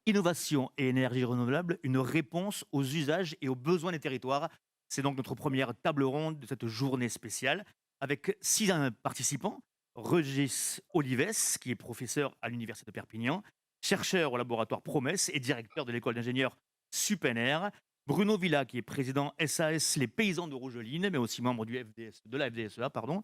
Innovation et énergie renouvelable, une réponse aux usages et aux besoins des territoires. C'est donc notre première table ronde de cette journée spéciale avec 6 participants. Régis Olives, qui est professeur à l'Université de Perpignan, chercheur au laboratoire Promesse et directeur de l'école d'ingénieurs Supener. Bruno Villa, qui est président SAS Les Paysans de Rougeline, mais aussi membre de la FDSEA, pardon.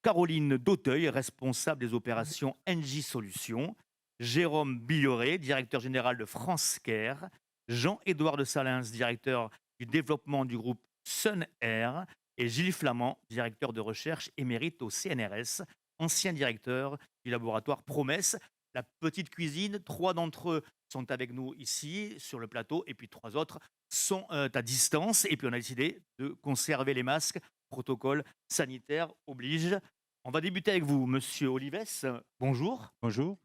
Caroline Dauteuil, responsable des opérations NJ Solutions, Jérôme Billoré, directeur général de France Care, Jean-Édouard de Salins, directeur du développement du groupe Sun Air, et Gilles Flamand, directeur de recherche émérite au CNRS, ancien directeur du laboratoire Promesse. La petite cuisine, 3 d'entre eux sont avec nous ici sur le plateau, et puis 3 autres sont à distance. Et puis on a décidé de conserver les masques. Protocole sanitaire oblige. On va débuter avec vous, monsieur Olives. Bonjour. Bonjour.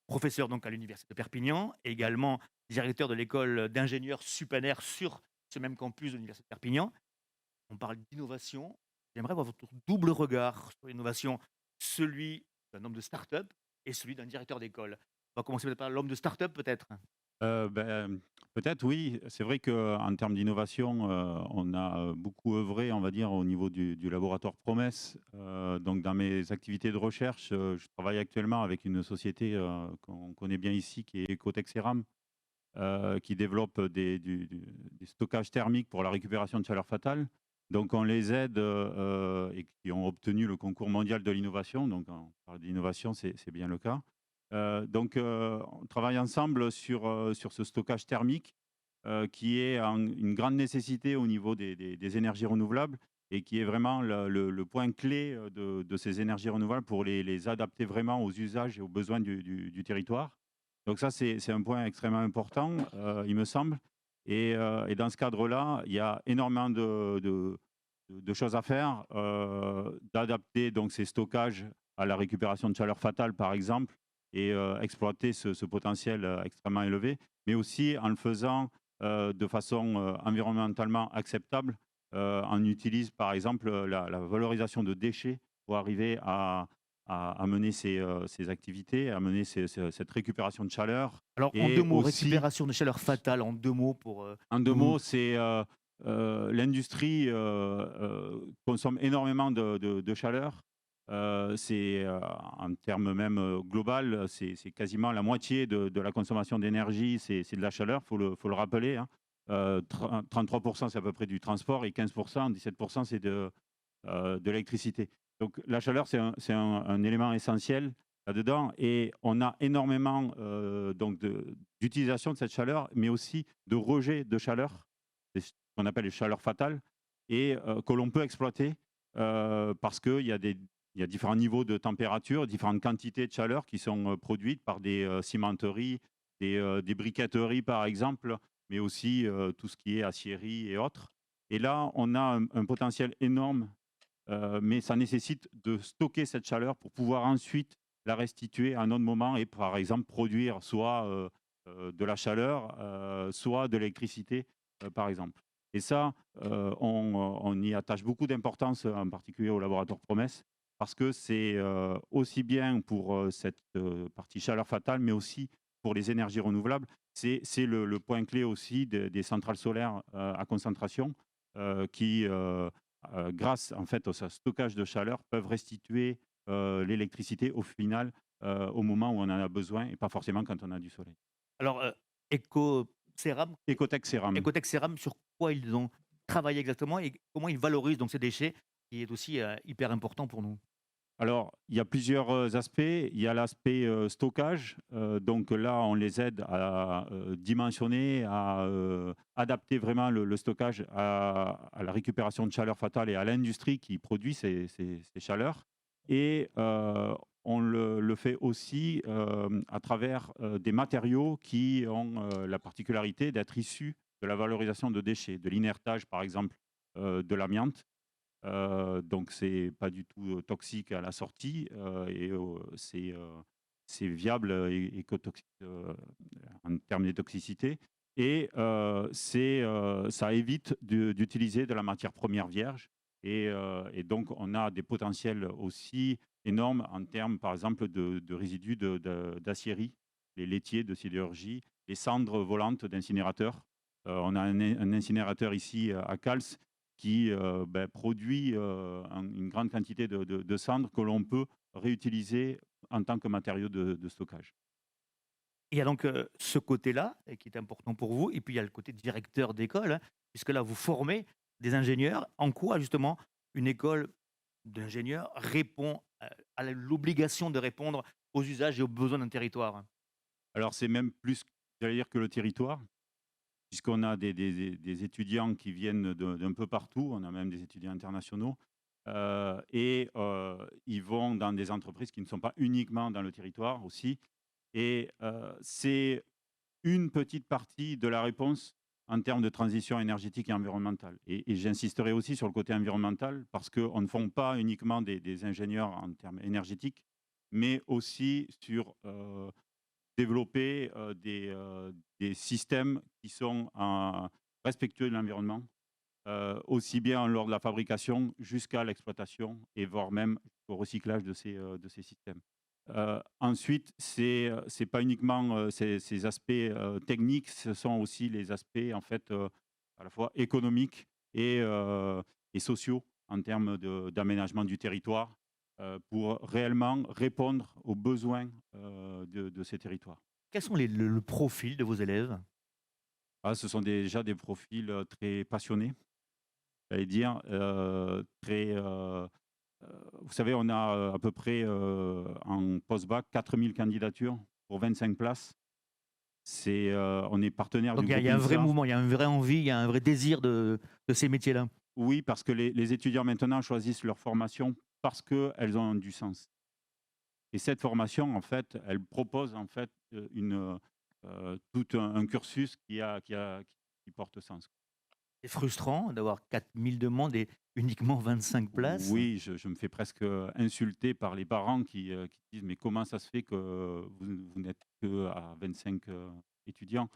Professeur donc à l'université de Perpignan, et également directeur de l'école d'ingénieurs Supaner sur ce même campus de l'université de Perpignan. On parle d'innovation. J'aimerais avoir votre double regard sur l'innovation, celui d'un homme de start-up et celui d'un directeur d'école. On va commencer peut-être par l'homme de start-up, peut-être. Peut-être oui. C'est vrai qu'en termes d'innovation, on a, beaucoup œuvré, on va dire, au niveau du laboratoire Promesse. Donc dans mes activités de recherche, je travaille actuellement avec une société, qu'on connaît bien ici, qui est Ecotech-Ceram, qui développe des stockages thermiques pour la récupération de chaleur fatale. Donc on les aide, et qui ont obtenu le concours mondial de l'innovation. Donc on parle d'innovation, c'est bien le cas. On travaille ensemble sur ce stockage thermique, qui est une grande nécessité au niveau des énergies renouvelables et qui est vraiment le point clé, de ces énergies renouvelables pour les adapter vraiment aux usages et aux besoins du territoire. Donc ça, c'est un point extrêmement important, il me semble. Et dans ce cadre-là, il y a énormément de choses à faire, d'adapter donc ces stockages à la récupération de chaleur fatale, par exemple, et exploiter ce potentiel, extrêmement élevé, mais aussi en le faisant, de façon, environnementalement acceptable. On utilise, par exemple, la valorisation de déchets pour arriver à mener ces activités, à mener cette récupération de chaleur. Alors, en 2 Et mots, aussi, récupération de chaleur fatale, en 2 mots pour en que 2 vous. mots, c'est, l'industrie, consomme énormément de chaleur. En termes même, global, c'est quasiment la moitié de la consommation d'énergie, c'est de la chaleur, faut le rappeler, hein. 33 c'est à peu près du transport et 15 17 c'est de l'électricité. Donc la chaleur, c'est un élément essentiel là-dedans et on a énormément, donc d'utilisation de cette chaleur, mais aussi de rejet de chaleur. C'est ce qu'on appelle les chaleurs fatales et que l'on peut exploiter, parce qu'il y a différents niveaux de température, différentes quantités de chaleur qui sont, produites par des, cimenteries, des briqueteries par exemple, mais aussi, tout ce qui est aciérie et autres. Et là, on a un potentiel énorme, mais ça nécessite de stocker cette chaleur pour pouvoir ensuite la restituer à un autre moment et par exemple produire soit, de la chaleur, soit de l'électricité, par exemple. Et ça, on y attache beaucoup d'importance, en particulier au laboratoire Promesse, parce que c'est, aussi bien pour, cette, partie chaleur fatale, mais aussi pour les énergies renouvelables. C'est le point clé aussi des centrales solaires, à concentration, qui, grâce en fait au stockage de chaleur, peuvent restituer, l'électricité au final, au moment où on en a besoin et pas forcément quand on a du soleil. Alors, Ecoceram Ecotech Ceram. Ecotech Ceram, sur quoi ils ont travaillé exactement et comment ils valorisent donc ces déchets, qui est aussi, hyper important pour nous? Alors, il y a plusieurs, aspects. Il y a l'aspect, stockage, donc là, on les aide à, dimensionner, à, adapter vraiment le stockage à la récupération de chaleur fatale et à l'industrie qui produit ces chaleurs et on le fait aussi, à travers, des matériaux qui ont, la particularité d'être issus de la valorisation de déchets, de l'inertage, par exemple, de l'amiante. Donc c'est pas du tout, toxique à la sortie, c'est viable, et écotoxique, en termes de toxicité et ça évite d'utiliser de la matière première vierge et donc on a des potentiels aussi énormes en termes, par exemple, de résidus d'aciérie, les laitiers de sidérurgie, les cendres volantes d'incinérateurs. On a un incinérateur ici à Cals qui produit une grande quantité de cendres que l'on peut réutiliser en tant que matériau de stockage. Et il y a donc ce côté-là, et qui est important pour vous, et puis il y a le côté directeur d'école, hein, puisque là, vous formez des ingénieurs. En quoi, justement, une école d'ingénieurs répond à l'obligation de répondre aux usages et aux besoins d'un territoire? Alors c'est même plus, j'allais dire, que le territoire, puisqu'on a des étudiants qui viennent d'un peu partout, on a même des étudiants internationaux, ils vont dans des entreprises qui ne sont pas uniquement dans le territoire aussi. C'est une petite partie de la réponse en termes de transition énergétique et environnementale. Et j'insisterai aussi sur le côté environnemental, parce qu'on ne forme pas uniquement des ingénieurs en termes énergétiques, mais aussi sur développer des systèmes qui sont respectueux de l'environnement, aussi bien lors de la fabrication jusqu'à l'exploitation et voire même au recyclage de ces systèmes. Ensuite, c'est pas uniquement ces aspects techniques, ce sont aussi les aspects en fait à la fois économiques et sociaux en termes d'aménagement du territoire pour réellement répondre aux besoins de ces territoires. Quels sont le profil de vos élèves? Ah, ce sont déjà des profils très passionnés, j'allais dire, vous savez, on a à peu près en post-bac 4000 candidatures pour 25 places. On est partenaire Donc du il groupe y a un vrai INSA. mouvement, il y a une vraie envie, il y a un vrai désir de ces métiers-là. Oui, parce que les étudiants maintenant choisissent leur formation parce qu'elles ont du sens. Et cette formation, en fait, elle propose en fait tout un cursus qui porte sens. C'est frustrant d'avoir 4000 demandes et uniquement 25 places. Oui, je me fais presque insulter par les parents qui disent: «Mais comment ça se fait que vous n'êtes qu'à 25 étudiants?»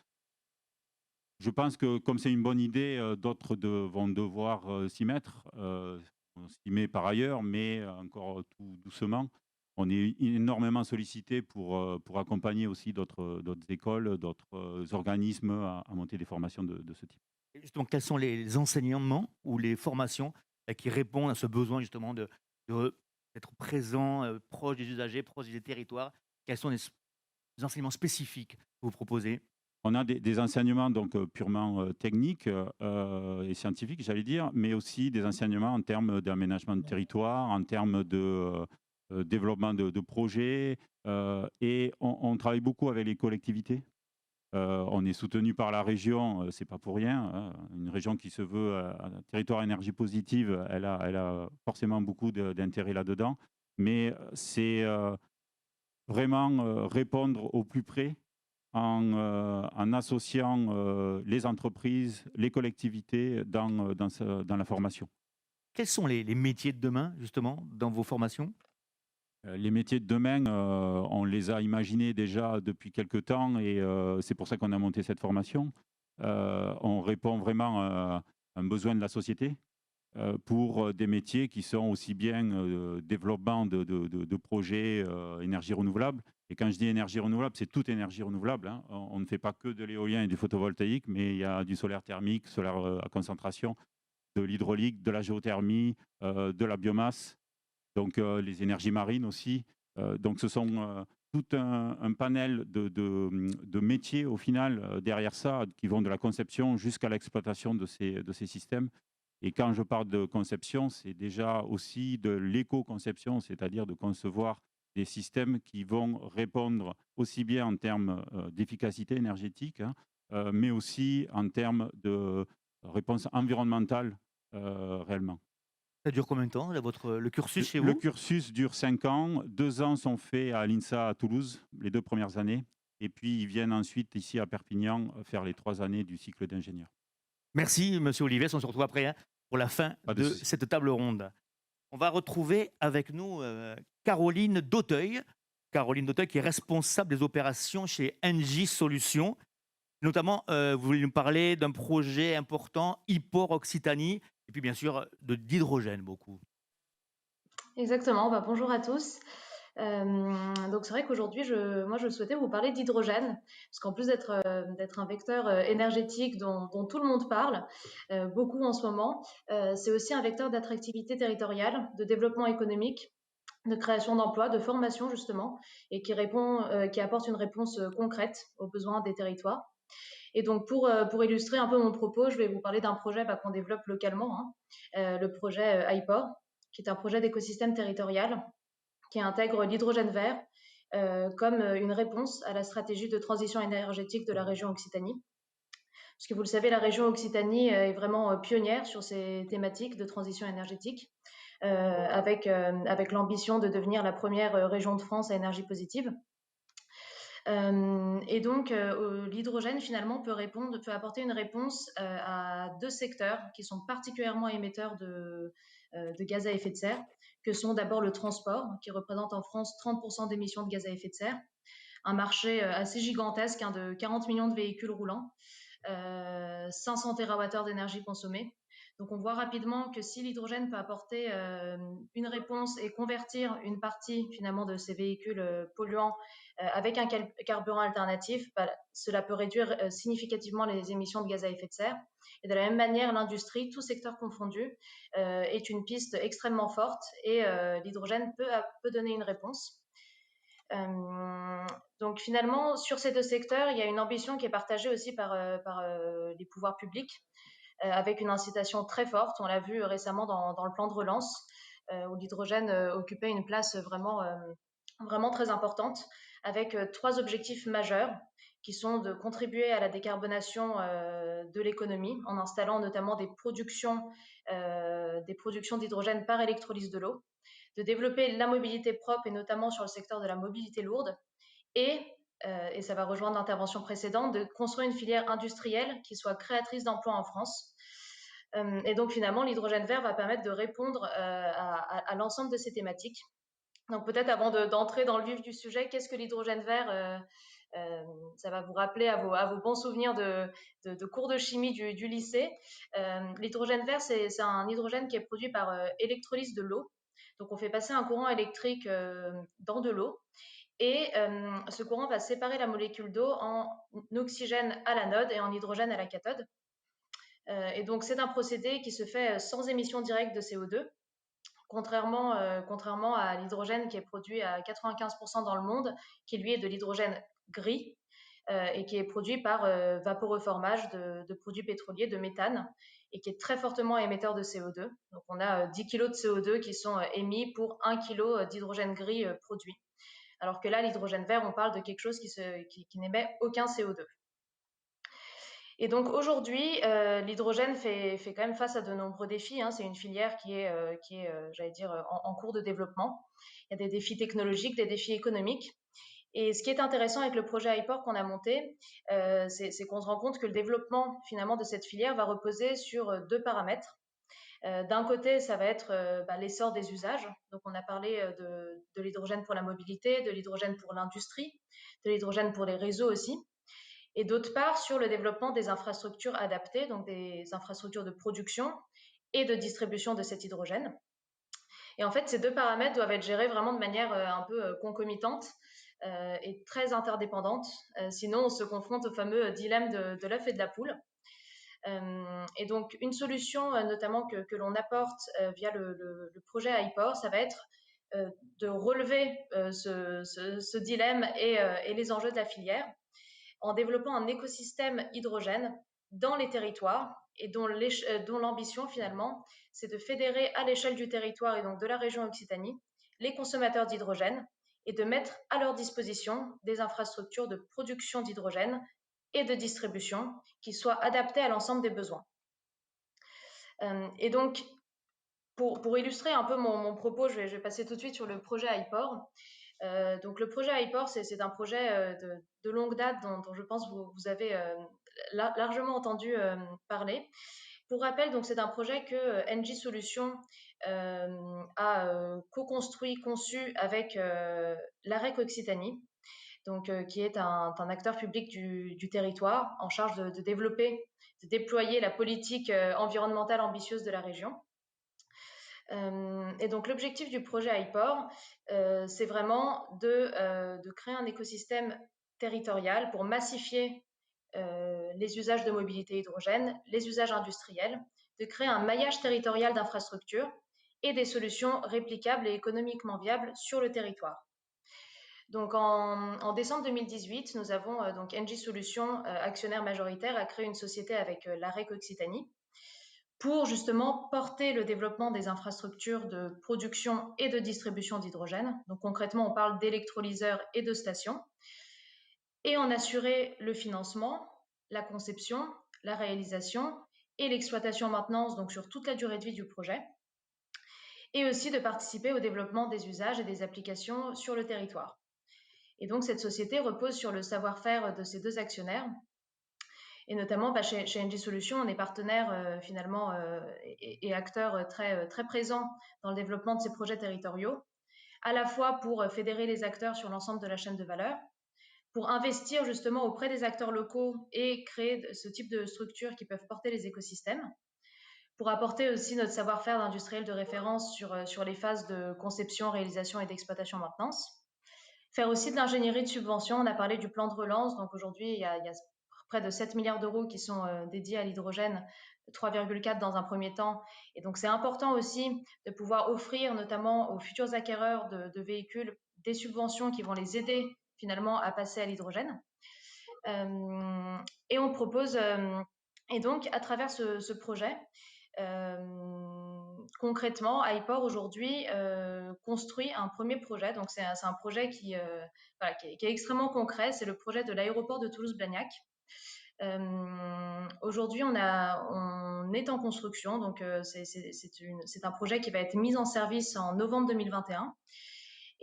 Je pense que comme c'est une bonne idée, d'autres vont devoir s'y mettre. On s'y met par ailleurs, mais encore tout doucement. On est énormément sollicité pour accompagner aussi d'autres écoles, d'autres organismes à monter des formations de ce type. Et justement, quels sont les enseignements ou les formations qui répondent à ce besoin justement de d'être présent, proche des usagers, proche des territoires? Quels sont les enseignements spécifiques que vous proposez? On a des enseignements donc purement techniques et scientifiques, j'allais dire, mais aussi des enseignements en termes d'aménagement de territoire, en termes de développement de projets. Et on travaille beaucoup avec les collectivités. On est soutenu par la région, c'est pas pour rien, hein. Une région qui se veut un territoire énergie positive, elle a forcément beaucoup d'intérêt là-dedans. Mais c'est vraiment répondre au plus près en associant les entreprises, les collectivités dans la formation. Quels sont les métiers de demain justement dans vos formations? Les métiers de demain, on les a imaginés déjà depuis quelque temps et c'est pour ça qu'on a monté cette formation. On répond vraiment à un besoin de la société, pour des métiers qui sont aussi bien développement de projets énergie renouvelable. Et quand je dis énergie renouvelable, c'est toute énergie renouvelable, hein. On ne fait pas que de l'éolien et du photovoltaïque, mais il y a du solaire thermique, solaire à concentration, de l'hydraulique, de la géothermie, de la biomasse, donc les énergies marines aussi. Donc ce sont tout un panel de métiers au final derrière ça, qui vont de la conception jusqu'à l'exploitation de ces systèmes. Et quand je parle de conception, c'est déjà aussi de l'éco-conception, c'est-à-dire de concevoir des systèmes qui vont répondre aussi bien en termes d'efficacité énergétique, hein, mais aussi en termes de réponse environnementale réellement. Ça dure combien de temps là, le cursus chez Le vous? cursus dure 5 ans. 2 ans sont faits à l'INSA à Toulouse, les 2 premières années. Et puis ils viennent ensuite ici à Perpignan faire les 3 années du cycle d'ingénieur. Merci monsieur Olivier, on se retrouve après, hein, pour la fin Pas de de souci. cette table ronde. On va retrouver avec nous Caroline Dauteuil. Caroline Dauteuil qui est responsable des opérations chez Engie Solutions. Notamment, vous voulez nous parler d'un projet important, Hypor Occitanie, et puis bien sûr d'hydrogène beaucoup. Exactement, bah, bonjour à tous. Donc c'est vrai qu'aujourd'hui, moi, je souhaitais vous parler d'hydrogène, parce qu'en plus d'être un vecteur énergétique dont tout le monde parle, beaucoup en ce moment, c'est aussi un vecteur d'attractivité territoriale, de développement économique, de création d'emplois, de formation justement, et qui apporte une réponse concrète aux besoins des territoires. Et donc pour illustrer un peu mon propos, je vais vous parler d'un projet qu'on développe localement, hein, le projet iPort, qui est un projet d'écosystème territorial qui intègre l'hydrogène vert comme une réponse à la stratégie de transition énergétique de la région Occitanie. Parce que vous le savez, la région Occitanie est vraiment pionnière sur ces thématiques de transition énergétique, avec l'ambition de devenir la première région de France à énergie positive. Et donc, l'hydrogène, finalement, peut apporter une réponse à deux secteurs qui sont particulièrement émetteurs de gaz à effet de serre, que sont d'abord le transport, qui représente en France 30% d'émissions de gaz à effet de serre, un marché assez gigantesque, hein, de 40 millions de véhicules roulants, 500 TWh d'énergie consommée. Donc on voit rapidement que si l'hydrogène peut apporter une réponse et convertir une partie finalement de ces véhicules polluants avec un carburant alternatif, cela peut réduire significativement les émissions de gaz à effet de serre. Et de la même manière, l'industrie, tout secteur confondu, est une piste extrêmement forte et l'hydrogène peut donner une réponse. Donc finalement, sur ces deux secteurs, il y a une ambition qui est partagée aussi par les pouvoirs publics, avec une incitation très forte. On l'a vu récemment dans le plan de relance, où l'hydrogène occupait une place vraiment très importante, avec trois objectifs majeurs qui sont de contribuer à la décarbonation de l'économie en installant notamment des productions d'hydrogène par électrolyse de l'eau, de développer la mobilité propre et notamment sur le secteur de la mobilité lourde et ça va rejoindre l'intervention précédente, de construire une filière industrielle qui soit créatrice d'emplois en France. Et donc finalement, l'hydrogène vert va permettre de répondre à l'ensemble de ces thématiques. Donc peut-être avant d'entrer dans le vif du sujet, qu'est-ce que l'hydrogène vert ça va vous rappeler à vos bons souvenirs de cours de chimie du lycée. L'hydrogène vert, c'est un hydrogène qui est produit par électrolyse de l'eau. Donc on fait passer un courant électrique dans de l'eau. Et ce courant va séparer la molécule d'eau en oxygène à l'anode et en hydrogène à la cathode. Et donc c'est un procédé qui se fait sans émission directe de CO2, contrairement à l'hydrogène qui est produit à 95% dans le monde, qui lui est de l'hydrogène gris et qui est produit par vaporeformage de produits pétroliers, de méthane, et qui est très fortement émetteur de CO2. Donc on a 10 kg de CO2 qui sont émis pour 1 kg d'hydrogène gris produit. Alors que là, l'hydrogène vert, on parle de quelque chose qui n'émet aucun CO2. Et donc aujourd'hui, l'hydrogène fait quand même face à de nombreux défis, hein. C'est une filière qui est j'allais dire, en cours de développement. Il y a des défis technologiques, des défis économiques. Et ce qui est intéressant avec le projet iPort qu'on a monté, c'est qu'on se rend compte que le développement finalement de cette filière va reposer sur deux paramètres. D'un côté, ça va être l'essor des usages. Donc, on a parlé de l'hydrogène pour la mobilité, de l'hydrogène pour l'industrie, de l'hydrogène pour les réseaux aussi. Et d'autre part, sur le développement des infrastructures adaptées, donc des infrastructures de production et de distribution de cet hydrogène. Et en fait, ces deux paramètres doivent être gérés vraiment de manière un peu concomitante et très interdépendante. Sinon, on se confronte au fameux dilemme de l'œuf et de la poule. Et donc, une solution notamment que l'on apporte via le projet iPort, ça va être de relever ce dilemme et les enjeux de la filière en développant un écosystème hydrogène dans les territoires et dont l'ambition finalement, c'est de fédérer à l'échelle du territoire et donc de la région Occitanie les consommateurs d'hydrogène et de mettre à leur disposition des infrastructures de production d'hydrogène et de distribution qui soient adaptées à l'ensemble des besoins. Et donc, pour illustrer un peu mon propos, je vais passer tout de suite sur le projet iPort. Donc le projet iPort, c'est un projet de longue date dont je pense vous avez largement entendu parler. Pour rappel, donc c'est un projet que NG Solutions a co-construit, conçu avec l'AREC Occitanie, donc, qui est un acteur public du territoire en charge de développer, de déployer la politique environnementale ambitieuse de la région. Et donc l'objectif du projet iPort, c'est vraiment de créer un écosystème territorial pour massifier les usages de mobilité hydrogène, les usages industriels, de créer un maillage territorial d'infrastructures et des solutions réplicables et économiquement viables sur le territoire. Donc en décembre 2018, nous avons donc Engie Solutions, actionnaire majoritaire, a créé une société avec l'AREC Occitanie pour justement porter le développement des infrastructures de production et de distribution d'hydrogène. Donc concrètement, on parle d'électrolyseurs et de stations, et en assurer le financement, la conception, la réalisation et l'exploitation maintenance, donc sur toute la durée de vie du projet, et aussi de participer au développement des usages et des applications sur le territoire. Et donc cette société repose sur le savoir-faire de ces deux actionnaires. Et notamment, chez Engie Solutions, on est partenaire finalement et acteur très présent dans le développement de ces projets territoriaux, à la fois pour fédérer les acteurs sur l'ensemble de la chaîne de valeur, pour investir justement auprès des acteurs locaux et créer ce type de structures qui peuvent porter les écosystèmes, pour apporter aussi notre savoir-faire d'industriel de référence sur les phases de conception, réalisation et d'exploitation maintenance. Faire aussi de l'ingénierie de subvention. On a parlé du plan de relance. Donc aujourd'hui, il y a près de 7 milliards d'euros qui sont dédiés à l'hydrogène, 3,4 dans un premier temps. Et donc c'est important aussi de pouvoir offrir notamment aux futurs acquéreurs de véhicules des subventions qui vont les aider finalement à passer à l'hydrogène. Et on propose, et donc à travers ce projet, concrètement, iPort aujourd'hui construit un premier projet. Donc c'est un projet qui est extrêmement concret. C'est le projet de l'aéroport de Toulouse-Blagnac. Aujourd'hui, on est en construction. Donc c'est un projet qui va être mis en service en novembre 2021.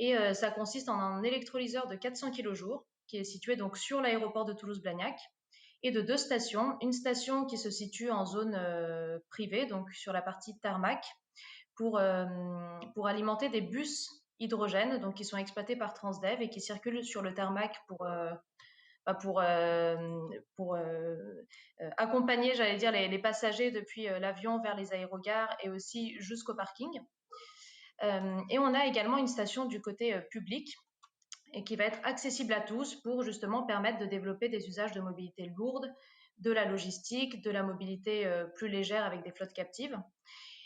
Et ça consiste en un électrolyseur de 400 kJ qui est situé donc sur l'aéroport de Toulouse-Blagnac, et de deux stations. Une station qui se situe en zone privée, donc sur la partie tarmac, pour alimenter des bus hydrogène, donc qui sont exploités par Transdev et qui circulent sur le tarmac pour accompagner, j'allais dire, les passagers depuis l'avion vers les aérogares et aussi jusqu'au parking. Et on a également une station du côté public et qui va être accessible à tous pour justement permettre de développer des usages de mobilité lourde, de la logistique, de la mobilité plus légère avec des flottes captives.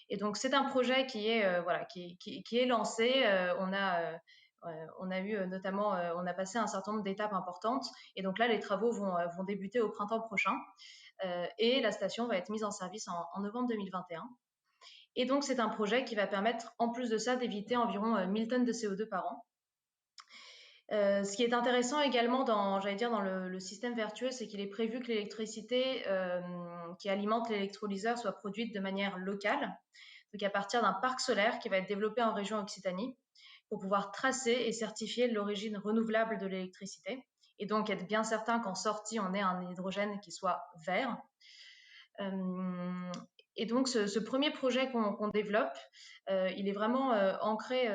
Et donc c'est un projet qui est lancé. On a eu notamment, on a passé un certain nombre d'étapes importantes, et donc là les travaux vont débuter au printemps prochain, et la station va être mise en service en novembre 2021. Et donc c'est un projet qui va permettre, en plus de ça, d'éviter environ 1000 tonnes de CO2 par an. Ce qui est intéressant également dans le système vertueux, c'est qu'il est prévu que l'électricité qui alimente l'électrolyseur soit produite de manière locale, donc à partir d'un parc solaire qui va être développé en région Occitanie, pour pouvoir tracer et certifier l'origine renouvelable de l'électricité, et donc être bien certain qu'en sortie, on ait un hydrogène qui soit vert. Et donc ce premier projet qu'on développe, il est vraiment ancré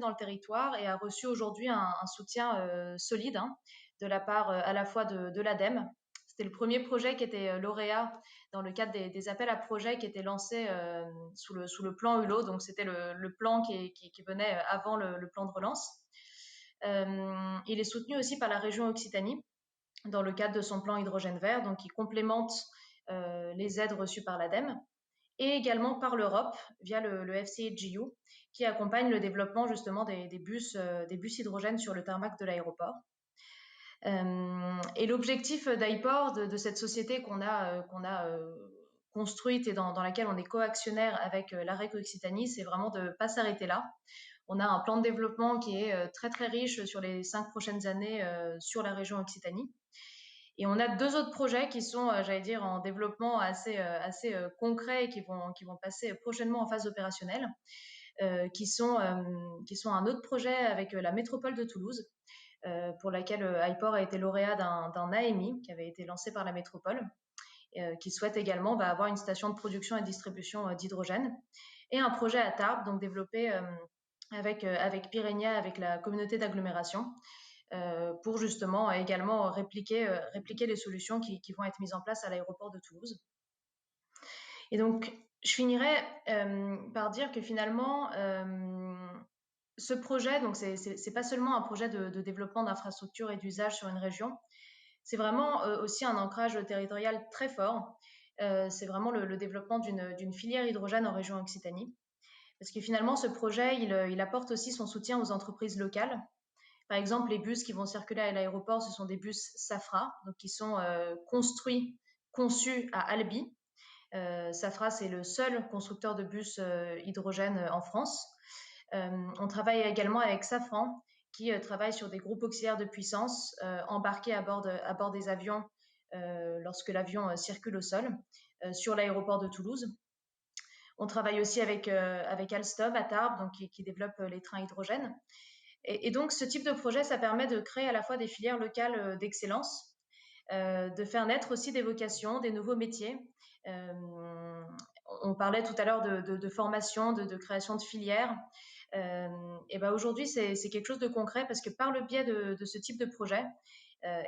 dans le territoire et a reçu aujourd'hui un soutien solide, hein, de la part à la fois de l'ADEME. C'était le premier projet qui était lauréat dans le cadre des appels à projets qui étaient lancés sous le plan Hulot. Donc c'était le plan qui venait avant le plan de relance. Il est soutenu aussi par la région Occitanie dans le cadre de son plan hydrogène vert, donc qui complémente les aides reçues par l'ADEME, et également par l'Europe via le FCHJU, qui accompagne le développement justement des bus hydrogène sur le tarmac de l'aéroport. Et l'objectif d'iPort, de cette société qu'on a construite et dans laquelle on est coactionnaire avec l'AREC Occitanie, c'est vraiment de ne pas s'arrêter là. On a un plan de développement qui est très très riche sur les 5 prochaines années sur la région Occitanie. Et on a deux autres projets qui sont, en développement assez concrets et qui vont passer prochainement en phase opérationnelle, qui sont un autre projet avec la métropole de Toulouse, pour laquelle iPort a été lauréat d'un AMI qui avait été lancé par la métropole, qui souhaite également avoir une station de production et distribution d'hydrogène, et un projet à Tarbes, donc développé avec Pyrénia, avec la communauté d'agglomération, pour justement également répliquer les solutions qui vont être mises en place à l'aéroport de Toulouse. Et donc, Je finirai par dire que finalement, ce projet, donc c'est pas seulement un projet de développement d'infrastructures et d'usage sur une région, c'est vraiment aussi un ancrage territorial très fort. C'est vraiment le développement d'une filière hydrogène en région Occitanie. Parce que finalement, ce projet, il apporte aussi son soutien aux entreprises locales. Par exemple, les bus qui vont circuler à l'aéroport, ce sont des bus Safra, donc qui sont conçus à Albi. Safra, c'est le seul constructeur de bus hydrogène en France. On travaille également avec Safran, qui travaille sur des groupes auxiliaires de puissance embarqués à bord des avions lorsque l'avion circule au sol sur l'aéroport de Toulouse. On travaille aussi avec Alstom à Tarbes, donc qui développe les trains hydrogène. Et donc, ce type de projet, ça permet de créer à la fois des filières locales d'excellence, de faire naître aussi des vocations, des nouveaux métiers. On parlait tout à l'heure de formation, de création de filières. Et ben aujourd'hui, c'est quelque chose de concret parce que par le biais de ce type de projet,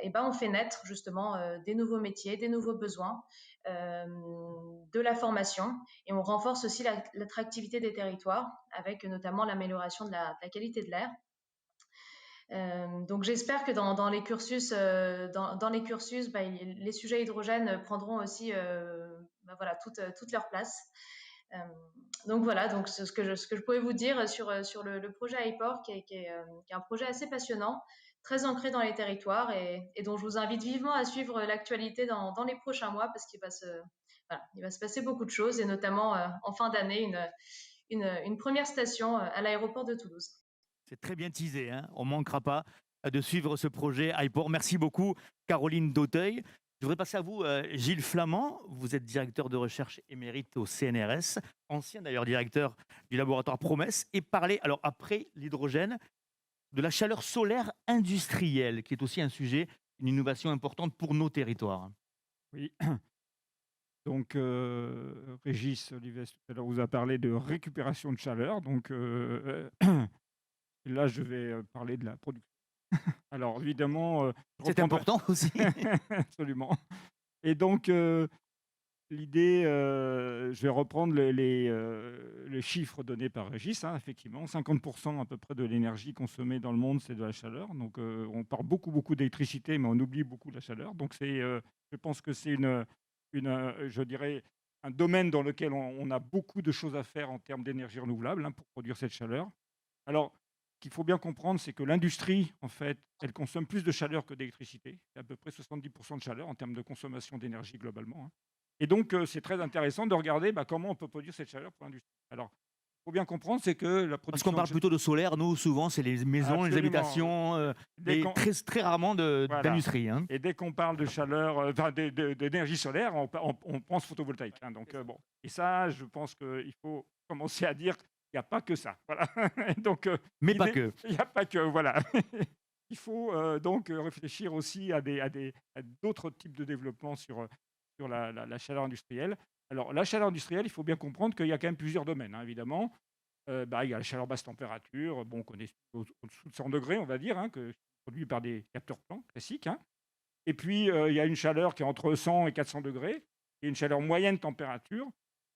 et ben on fait naître justement des nouveaux métiers, des nouveaux besoins, de la formation, et on renforce aussi l'attractivité des territoires avec notamment l'amélioration de la qualité de l'air. Donc j'espère que dans les cursus, les sujets hydrogène prendront aussi voilà, toute leur place. Euh, donc voilà, donc ce que je pourrais vous dire sur le projet iPort, qui est un projet assez passionnant, très ancré dans les territoires et dont je vous invite vivement à suivre l'actualité dans les prochains mois parce il va se passer beaucoup de choses et notamment en fin d'année une première station à l'aéroport de Toulouse. C'est très bien teasé, hein. On ne manquera pas de suivre ce projet iPort. Merci beaucoup, Caroline Dauteuil. Je voudrais passer à vous, Gilles Flamand. Vous êtes directeur de recherche émérite au CNRS, ancien d'ailleurs directeur du laboratoire Promesse, et parler, alors après l'hydrogène, de la chaleur solaire industrielle, qui est aussi un sujet, une innovation importante pour nos territoires. Oui, donc Régis Olives tout à l'heure vous a parlé de récupération de chaleur. Donc là, je vais parler de la production. Alors évidemment, je C'est reprendrai important aussi. absolument. Et donc l'idée, je vais reprendre les chiffres donnés par Régis, hein, effectivement, 50 à peu près de l'énergie consommée dans le monde, c'est de la chaleur. Donc on parle beaucoup d'électricité, mais on oublie beaucoup la chaleur. Donc je pense que c'est je dirais, un domaine dans lequel on a beaucoup de choses à faire en termes d'énergie renouvelable, hein, pour produire cette chaleur. Alors, ce qu'il faut bien comprendre, c'est que l'industrie, en fait, elle consomme plus de chaleur que d'électricité. C'est à peu près 70 de chaleur en termes de consommation d'énergie globalement, hein. Et donc, c'est très intéressant de regarder comment on peut produire cette chaleur pour l'industrie. Alors, il faut bien comprendre, c'est que la Parce qu'on production... parle plutôt de solaire, nous, souvent, c'est les maisons, les Absolument. habitations, Dès mais qu'on- très rarement Voilà. d'industrie, hein. Et dès qu'on parle de chaleur, d'énergie solaire, on pense photovoltaïque, hein. Donc, bon. Et ça, je pense qu'il faut commencer à dire qu'il n'y a pas que ça. Voilà. Donc, Mais pas que. il n'y a pas que, voilà. Il faut donc réfléchir aussi à d'autres types de développement sur la chaleur industrielle. Alors, la chaleur industrielle, il faut bien comprendre qu'il y a quand même plusieurs domaines, hein, évidemment. Il y a la chaleur basse température, bon, qu'on est au-dessous de 100 degrés, on va dire, hein, que produit par des capteurs plans classiques, hein. Et puis, il y a une chaleur qui est entre 100 et 400 degrés, et une chaleur moyenne température.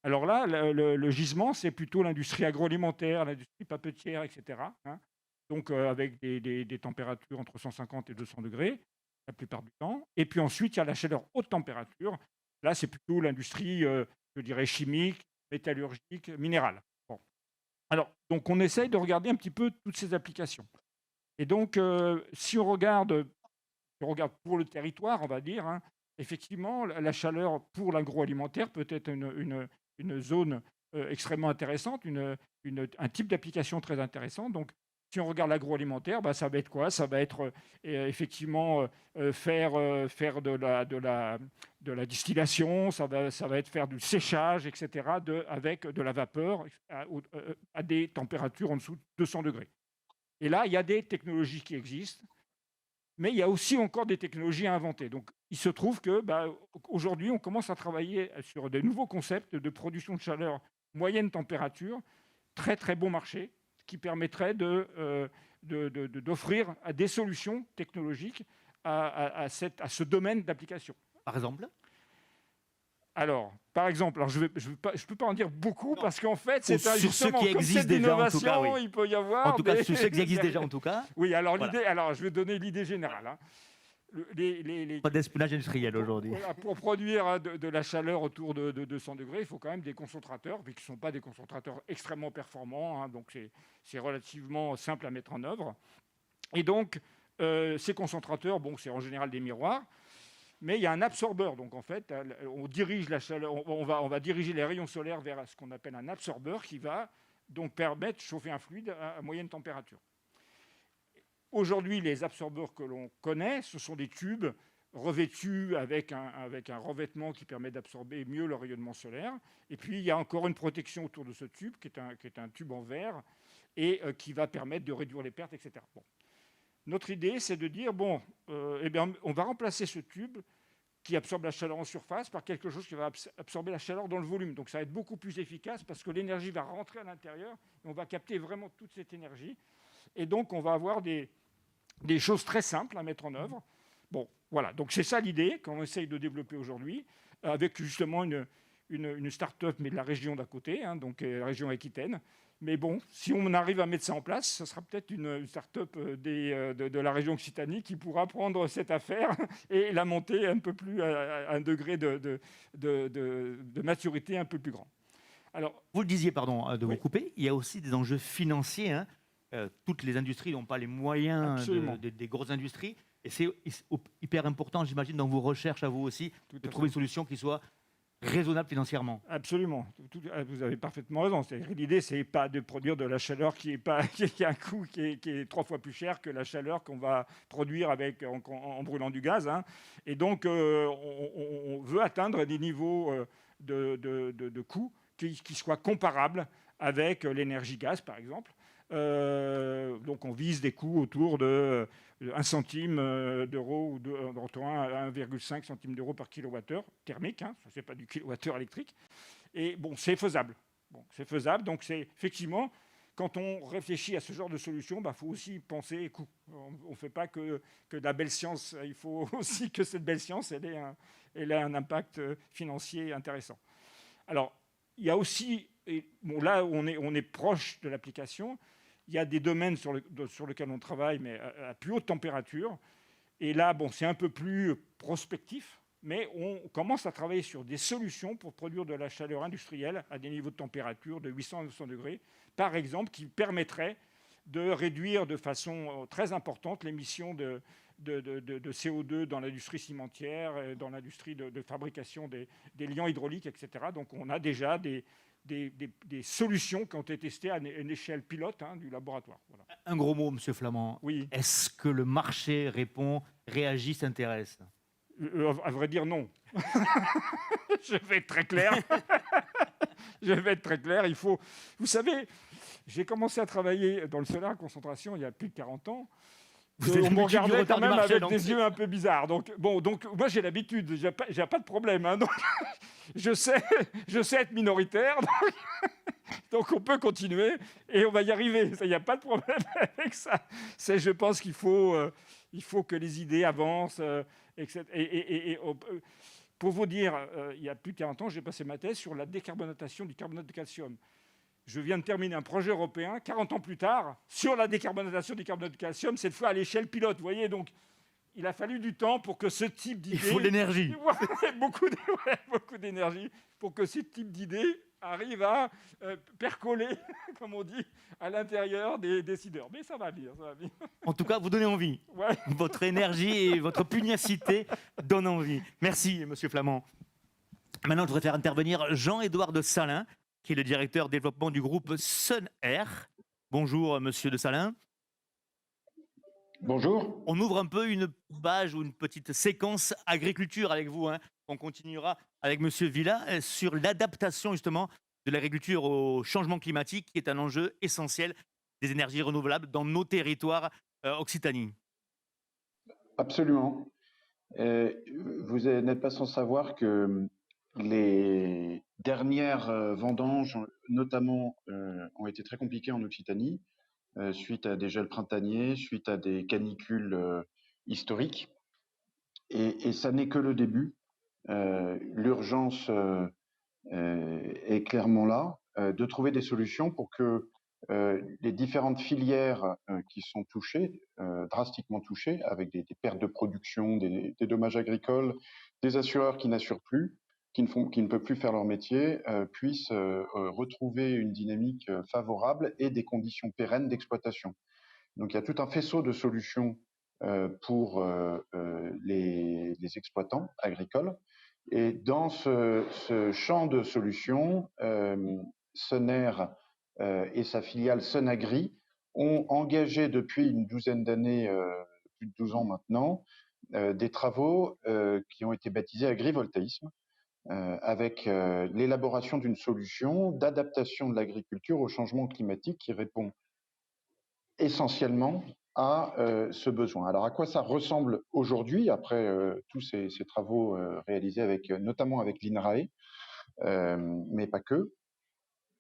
Alors là, le gisement, c'est plutôt l'industrie agroalimentaire, l'industrie papetière, etc., hein. Donc, avec des températures entre 150 et 200 degrés, la plupart du temps. Et puis ensuite, il y a la chaleur haute température. Là, c'est plutôt l'industrie, je dirais, chimique, métallurgique, minérale. Bon. Alors, donc, on essaye de regarder un petit peu toutes ces applications. Et donc, si on regarde pour le territoire, on va dire, hein, effectivement, la chaleur pour l'agroalimentaire peut être une zone extrêmement intéressante, un type d'application très intéressant. Donc, si on regarde l'agroalimentaire, ça va être quoi? Ça va être effectivement faire de la distillation, ça va être faire du séchage, etc., avec de la vapeur à des températures en dessous de 200 degrés. Et là, il y a des technologies qui existent, mais il y a aussi encore des technologies à inventer. Donc, il se trouve que aujourd'hui, on commence à travailler sur de nouveaux concepts de production de chaleur moyenne température, très très bon marché, qui permettrait d'offrir des solutions technologiques à ce domaine d'application. Par exemple? Alors, par exemple, alors je peux pas en dire beaucoup Non. parce qu'en fait, Ou c'est sur ceux justement qui comme c'est existent de déjà, en tout cas, l'innovation, oui. il peut y En avoir tout cas, des sur ceux qui existent déjà, en tout cas. Oui, alors Voilà. je vais donner l'idée générale, hein. Les Pas d'espionnage industriel aujourd'hui. voilà, pour produire de la chaleur autour de 200 degrés, il faut quand même des concentrateurs, mais qui ne sont pas des concentrateurs extrêmement performants, hein, donc c'est relativement simple à mettre en œuvre. Et donc, ces concentrateurs, bon, c'est en général des miroirs, mais il y a un absorbeur. Donc, en fait, on dirige la chaleur, on va diriger les rayons solaires vers ce qu'on appelle un absorbeur qui va donc permettre de chauffer un fluide à moyenne température. Aujourd'hui, les absorbeurs que l'on connaît, ce sont des tubes revêtus avec un revêtement qui permet d'absorber mieux le rayonnement solaire. Et puis, il y a encore une protection autour de ce tube, qui est un tube en verre, et qui va permettre de réduire les pertes, etc. Bon. Notre idée, c'est de dire, eh bien, on va remplacer ce tube qui absorbe la chaleur en surface par quelque chose qui va absorber la chaleur dans le volume. Donc, ça va être beaucoup plus efficace parce que l'énergie va rentrer à l'intérieur et on va capter vraiment toute cette énergie. Et donc, on va avoir des choses très simples à mettre en œuvre. Bon, voilà. Donc, c'est ça l'idée qu'on essaye de développer aujourd'hui, avec justement une start-up, mais de la région d'à côté, hein, donc la région Aquitaine. Mais bon, si on arrive à mettre ça en place, ce sera peut-être une start-up de la région Occitanie qui pourra prendre cette affaire et la monter un peu plus à un degré de maturité un peu plus grand. Alors, Vous le disiez, pardon de vous oui, couper, il y a aussi des enjeux financiers, hein. Toutes les industries n'ont pas les moyens absolument, des grosses industries. Et c'est hyper important, j'imagine, dans vos recherches à vous aussi, tout de à trouver fait. une solution qui soit raisonnable financièrement. Absolument, vous avez parfaitement raison. L'idée, c'est pas de produire de la chaleur qui a un coût qui est 3 fois plus cher que la chaleur qu'on va produire en brûlant du gaz, hein. Et donc, on veut atteindre des niveaux de coûts qui soient comparables avec l'énergie gaz, par exemple. Donc, on vise des coûts autour de 1 centime d'euro ou entre 1 à 1,5 centime d'euro par kilowattheure thermique, hein, ça c'est pas du kilowattheure électrique. Et bon, c'est faisable. Bon, c'est faisable. Donc c'est effectivement, quand on réfléchit à ce genre de solution, il faut aussi penser coût. On ne fait pas que de la belle science. Il faut aussi que cette belle science elle ait un impact financier intéressant. Alors, il y a aussi, là où on est proche de l'application, il y a des domaines sur lesquels on travaille, mais à plus haute température. Et là, c'est un peu plus prospectif, mais on commence à travailler sur des solutions pour produire de la chaleur industrielle à des niveaux de température de 800 à 900 degrés, par exemple, qui permettraient de réduire de façon très importante l'émission de CO2 dans l'industrie cimentière, dans l'industrie de fabrication des liants hydrauliques, etc. Donc, on a déjà des solutions qui ont été testées à une échelle pilote, hein, du laboratoire. Voilà. Un gros mot, Monsieur Flamand. Oui, Est-ce que le marché répond, réagit, s'intéresse? à vrai dire, non. Je vais être très clair. Je vais être très clair. Vous savez, j'ai commencé à travailler dans le solaire à concentration il y a plus de 40 ans. Vous avez On me l'habitude du regardait retard quand du même marché, avec donc des yeux un peu bizarres. Donc moi j'ai l'habitude, j'ai pas de problème, hein. Donc je sais être minoritaire, donc on peut continuer et on va y arriver. Il n'y a pas de problème avec ça. Je pense qu'il faut que les idées avancent, etc. Pour vous dire, il y a plus de 40 ans, j'ai passé ma thèse sur la décarbonatation du carbonate de calcium. Je viens de terminer un projet européen, 40 ans plus tard, sur la décarbonatation du carbonate de calcium, cette fois à l'échelle pilote. Vous voyez, donc, il a fallu du temps pour que ce type d'idée... il faut de l'énergie. beaucoup d'énergie pour que ce type d'idée arrive à percoler, comme on dit, à l'intérieur des décideurs. Mais ça va bien, ça va bien. En tout cas, vous donnez envie. Ouais. Votre énergie et votre pugnacité donnent envie. Merci, Monsieur Flamand. Maintenant, je voudrais faire intervenir Jean-Édouard de Salin, qui est le directeur développement du groupe Sun Air. Bonjour, Monsieur de Salin. Bonjour. On ouvre un peu une page ou une petite séquence agriculture avec vous, hein. On continuera avec Monsieur Villa sur l'adaptation justement de l'agriculture au changement climatique, qui est un enjeu essentiel des énergies renouvelables dans nos territoires Occitanie. Absolument. Vous n'êtes pas sans savoir que les dernières vendanges, notamment, ont été très compliquées en Occitanie, suite à des gels printaniers, suite à des canicules historiques. Et ça n'est que le début. l'urgence est clairement là, de trouver des solutions pour que les différentes filières qui sont touchées, drastiquement touchées, avec des pertes de production, des dommages agricoles, des assureurs qui n'assurent plus, qui ne peuvent plus faire leur métier, puissent retrouver une dynamique favorable et des conditions pérennes d'exploitation. Donc il y a tout un faisceau de solutions pour les exploitants agricoles. Et dans ce champ de solutions, Sener et sa filiale Sonagri ont engagé depuis une douzaine d'années, plus de 12 ans maintenant, des travaux qui ont été baptisés agrivoltaïsme, avec l'élaboration d'une solution d'adaptation de l'agriculture au changement climatique qui répond essentiellement à ce besoin. Alors à quoi ça ressemble aujourd'hui, après tous ces travaux réalisés avec, notamment avec l'INRAE, mais pas que.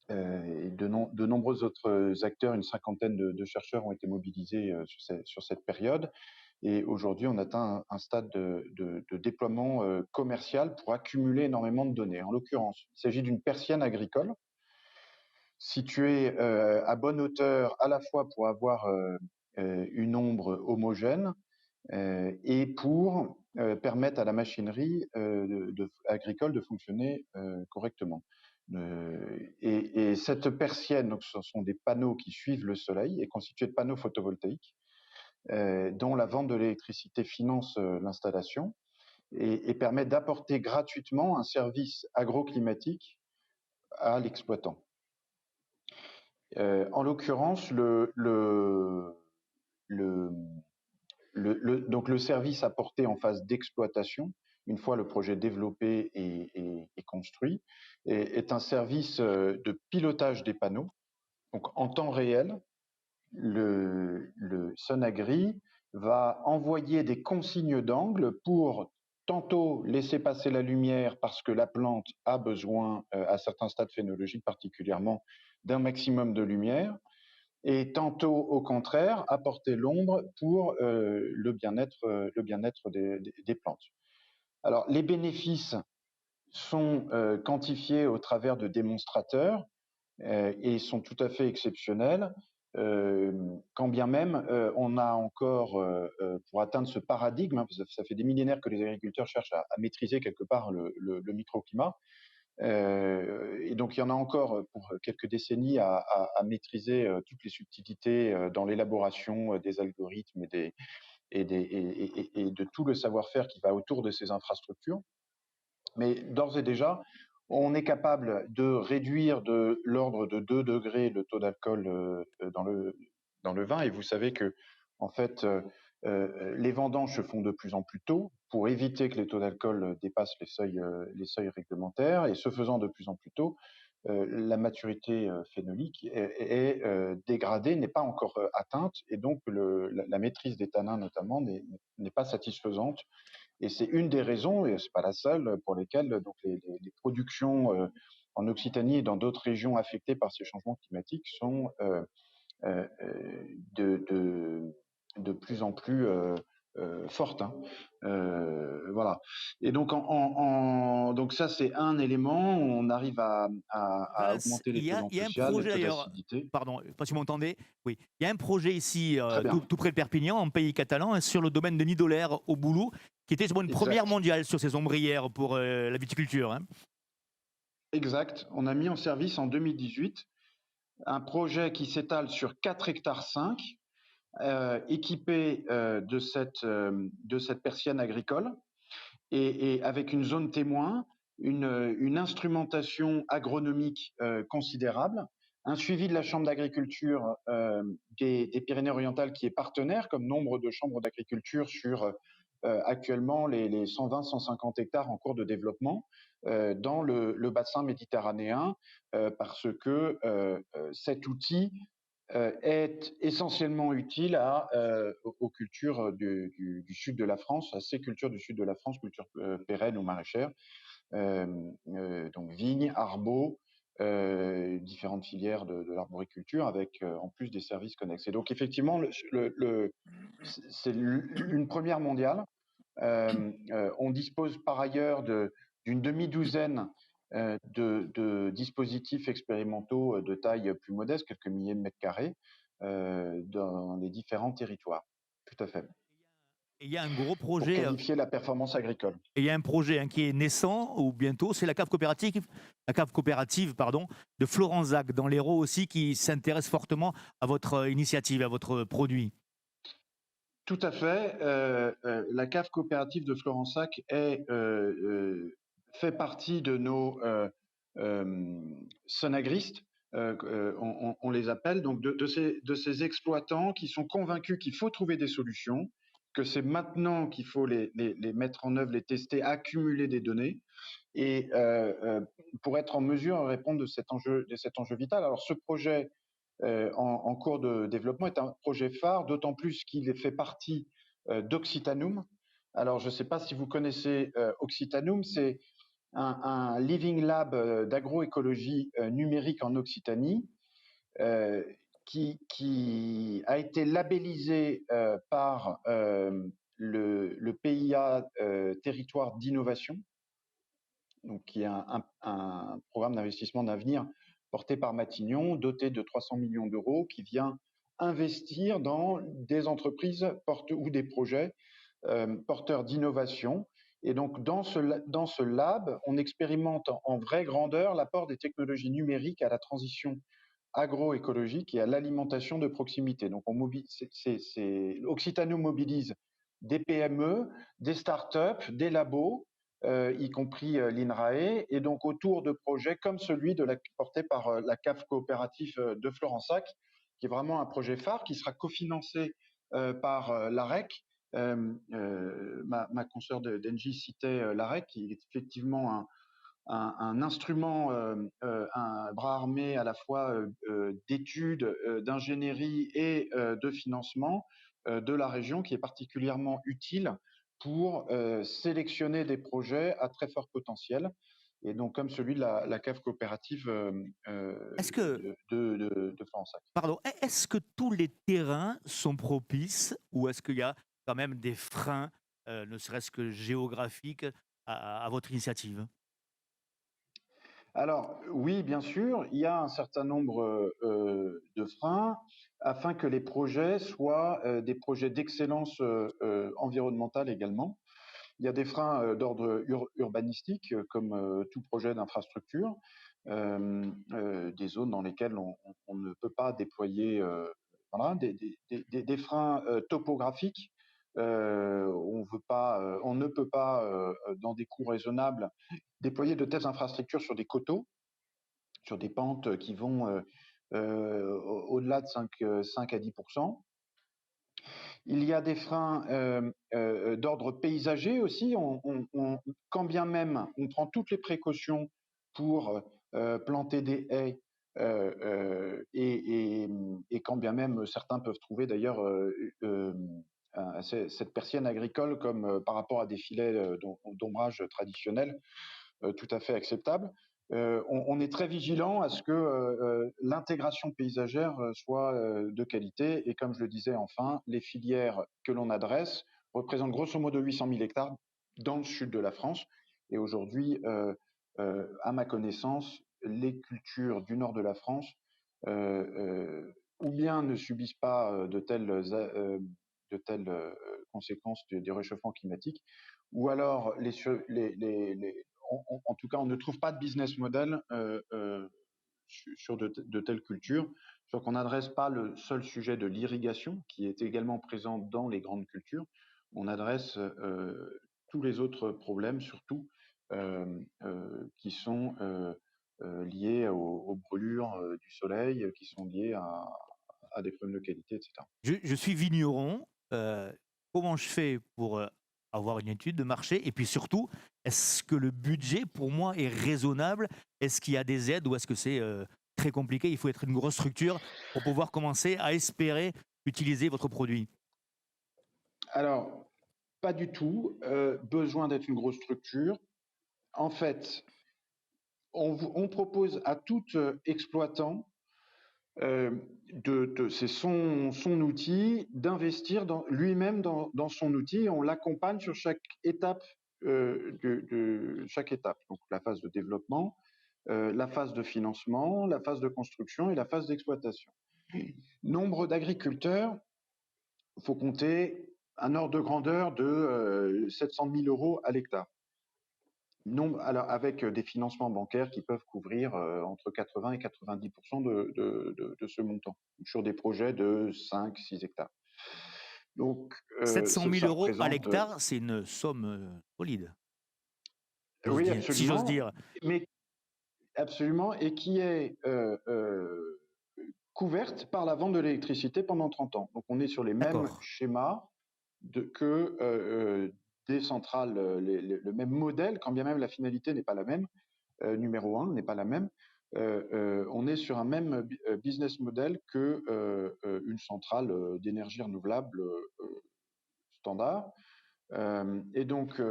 De nombreux autres acteurs, une cinquantaine de chercheurs ont été mobilisés sur cette période. Et aujourd'hui, on atteint un stade de déploiement commercial pour accumuler énormément de données. En l'occurrence, il s'agit d'une persienne agricole située à bonne hauteur à la fois pour avoir une ombre homogène et pour permettre à la machinerie agricole de fonctionner correctement. Et cette persienne, donc ce sont des panneaux qui suivent le soleil, est constituée de panneaux photovoltaïques dont la vente de l'électricité finance l'installation et permet d'apporter gratuitement un service agroclimatique à l'exploitant. En l'occurrence, donc le service apporté en phase d'exploitation, une fois le projet développé et construit, est un service de pilotage des panneaux. Donc en temps réel, le Sonagri va envoyer des consignes d'angle pour tantôt laisser passer la lumière parce que la plante a besoin, à certains stades phénologiques particulièrement, d'un maximum de lumière, et tantôt au contraire apporter l'ombre pour le bien-être des plantes. Alors les bénéfices sont quantifiés au travers de démonstrateurs et sont tout à fait exceptionnels, quand bien même on a encore, pour atteindre ce paradigme, hein, ça fait des millénaires que les agriculteurs cherchent à maîtriser quelque part le microclimat, et donc il y en a encore pour quelques décennies à maîtriser toutes les subtilités dans l'élaboration des algorithmes et de tout le savoir-faire qui va autour de ces infrastructures. Mais d'ores et déjà, on est capable de réduire de l'ordre de 2 degrés le taux d'alcool dans le vin. Et vous savez que, en fait, les vendanges se font de plus en plus tôt pour éviter que les taux d'alcool dépassent les seuils réglementaires. Et ce faisant de plus en plus tôt, la maturité phénolique est dégradée, n'est pas encore atteinte. Et donc, la maîtrise des tanins, notamment, n'est pas satisfaisante. Et c'est une des raisons, et c'est pas la seule, pour lesquelles donc les productions en Occitanie et dans d'autres régions affectées par ces changements climatiques sont de plus en plus fortes. Hein. Voilà. Et donc, donc ça, c'est un élément. On arrive à augmenter les taux Il y a un d'anthocyanes, les projet taux d'ailleurs, d'acidité. pardon, je sais pas si vous m'entendez. Oui, il y a un projet ici, Très bien. tout près de Perpignan, en pays catalan, sur le domaine de Nidolaire au Boulou, qui était une première Exact. mondiale sur ces ombrières pour la viticulture. Hein. Exact. On a mis en service en 2018 un projet qui s'étale sur 4 hectares 5, équipé de cette persienne agricole et avec une zone témoin, une instrumentation agronomique considérable, un suivi de la Chambre d'agriculture des Pyrénées-Orientales qui est partenaire, comme nombre de chambres d'agriculture sur actuellement les 120-150 hectares en cours de développement dans le bassin méditerranéen, parce que cet outil est essentiellement utile aux cultures du sud de la France, à ces cultures du sud de la France, cultures pérennes ou maraîchères, donc vignes, arbaux, différentes filières de l'arboriculture, avec en plus des services connexes. Et donc effectivement, c'est une première mondiale. On dispose par ailleurs d'une demi-douzaine de dispositifs expérimentaux de taille plus modeste, quelques milliers de mètres carrés, dans les différents territoires. Tout à fait. Et il y a un gros Pour projet, qualifier la performance agricole. et il y a un projet qui est naissant ou bientôt, c'est la cave coopérative pardon, de Florenzac dans l'Hérault aussi, qui s'intéresse fortement à votre initiative, à votre produit. Tout à fait. La cave coopérative de Florensac fait partie de nos sonagristes, on les appelle, donc de ces exploitants qui sont convaincus qu'il faut trouver des solutions, que c'est maintenant qu'il faut les mettre en œuvre, les tester, accumuler des données, et pour être en mesure de répondre de cet enjeu vital. Alors ce projet en cours de développement est un projet phare, d'autant plus qu'il fait partie d'Occitanum. Alors, je ne sais pas si vous connaissez Occitanum, c'est un living lab d'agroécologie numérique en Occitanie qui a été labellisé par le PIA Territoire d'innovation, donc qui est un programme d'investissement d'avenir porté par Matignon, doté de 300 millions d'euros, qui vient investir dans des entreprises ou des projets porteurs d'innovation. Et donc, dans ce lab, on expérimente en vraie grandeur l'apport des technologies numériques à la transition agroécologique et à l'alimentation de proximité. Donc, Occitanum mobilise des PME, des startups, des labos, y compris l'INRAE, et donc autour de projets comme celui porté par la CAF coopérative de Florensac, qui est vraiment un projet phare qui sera cofinancé par l'AREC. Ma consoeur d'Engie citait l'AREC, qui est effectivement un instrument, un bras armé à la fois d'études, d'ingénierie et de financement de la région, qui est particulièrement utile pour sélectionner des projets à très fort potentiel, et donc comme celui de la cave coopérative Est-ce que, de Florensac. pardon, est-ce que tous les terrains sont propices ou est-ce qu'il y a quand même des freins, ne serait-ce que géographiques, à votre initiative? Alors oui, bien sûr, il y a un certain nombre de freins afin que les projets soient des projets d'excellence environnementale également. Il y a des freins d'ordre urbanistique, comme tout projet d'infrastructure, des zones dans lesquelles on ne peut pas déployer, voilà, des freins topographiques. On ne peut pas, dans des coûts raisonnables, déployer de telles infrastructures sur des coteaux, sur des pentes qui vont au-delà de 5 à 10%. Il y a des freins d'ordre paysager aussi. Quand bien même on prend toutes les précautions pour planter des haies, et quand bien même certains peuvent trouver d'ailleurs cette persienne agricole comme par rapport à des filets d'ombrage traditionnels, tout à fait acceptable. On est très vigilant à ce que l'intégration paysagère soit de qualité. Et comme je le disais, enfin, les filières que l'on adresse représentent grosso modo 800 000 hectares dans le sud de la France. Et aujourd'hui, à ma connaissance, les cultures du nord de la France ou bien ne subissent pas de telles conséquences des réchauffements climatiques, ou alors en tout cas, on ne trouve pas de business model sur de telles cultures. Donc, on n'adresse pas le seul sujet de l'irrigation, qui est également présent dans les grandes cultures. On adresse tous les autres problèmes, surtout qui sont liés aux brûlures du soleil, qui sont liés à des problèmes de qualité, etc. Je suis vigneron. Comment je fais pour avoir une étude de marché? Et puis surtout, est-ce que le budget pour moi est raisonnable? Est-ce qu'il y a des aides ou est-ce que c'est très compliqué? Il faut être une grosse structure pour pouvoir commencer à espérer utiliser votre produit. Alors, pas du tout besoin d'être une grosse structure. En fait, on propose à tout exploitant C'est son outil d'investir lui-même dans son outil. On l'accompagne sur chaque étape chaque étape. Donc la phase de développement, la phase de financement, la phase de construction et la phase d'exploitation. Nombre d'agriculteurs, il faut compter un ordre de grandeur de 700 000 € à l'hectare. Alors avec des financements bancaires qui peuvent couvrir entre 80 et 90% de ce montant, sur des projets de 5-6 hectares. Donc, 700 000 ça € à représente, l'hectare, c'est une somme solide, oui, si j'ose absolument, dire. mais absolument, et qui est couverte par la vente de l'électricité pendant 30 ans. Donc on est sur les mêmes D'accord. schémas que des centrales, le même modèle, quand bien même la finalité n'est pas la même, numéro 1 n'est pas la même. On est sur un même business model que une centrale d'énergie renouvelable standard. Et donc,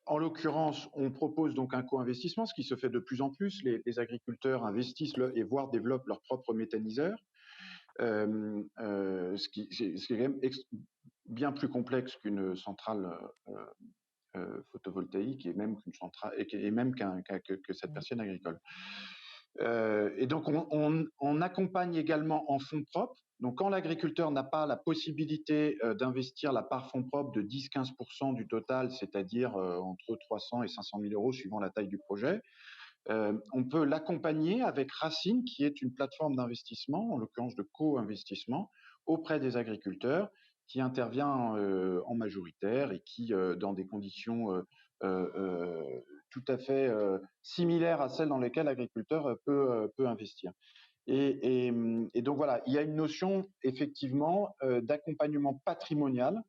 en l'occurrence, on propose donc un co-investissement, ce qui se fait de plus en plus. Les agriculteurs investissent et voire développent leurs propres méthaniseurs, ce qui est quand même bien plus complexe qu'une centrale photovoltaïque et même qu'une centrale et même que cette personne agricole. Et donc on accompagne également en fonds propres. Donc quand l'agriculteur n'a pas la possibilité d'investir la part fonds propres de 10-15% du total, c'est-à-dire entre 300 et 500 000 € suivant la taille du projet, on peut l'accompagner avec Racine, qui est une plateforme d'investissement, en l'occurrence de co-investissement, auprès des agriculteurs, qui intervient en majoritaire et qui, dans des conditions tout à fait similaires à celles dans lesquelles l'agriculteur peut investir. Et donc voilà, il y a une notion effectivement d'accompagnement patrimonial.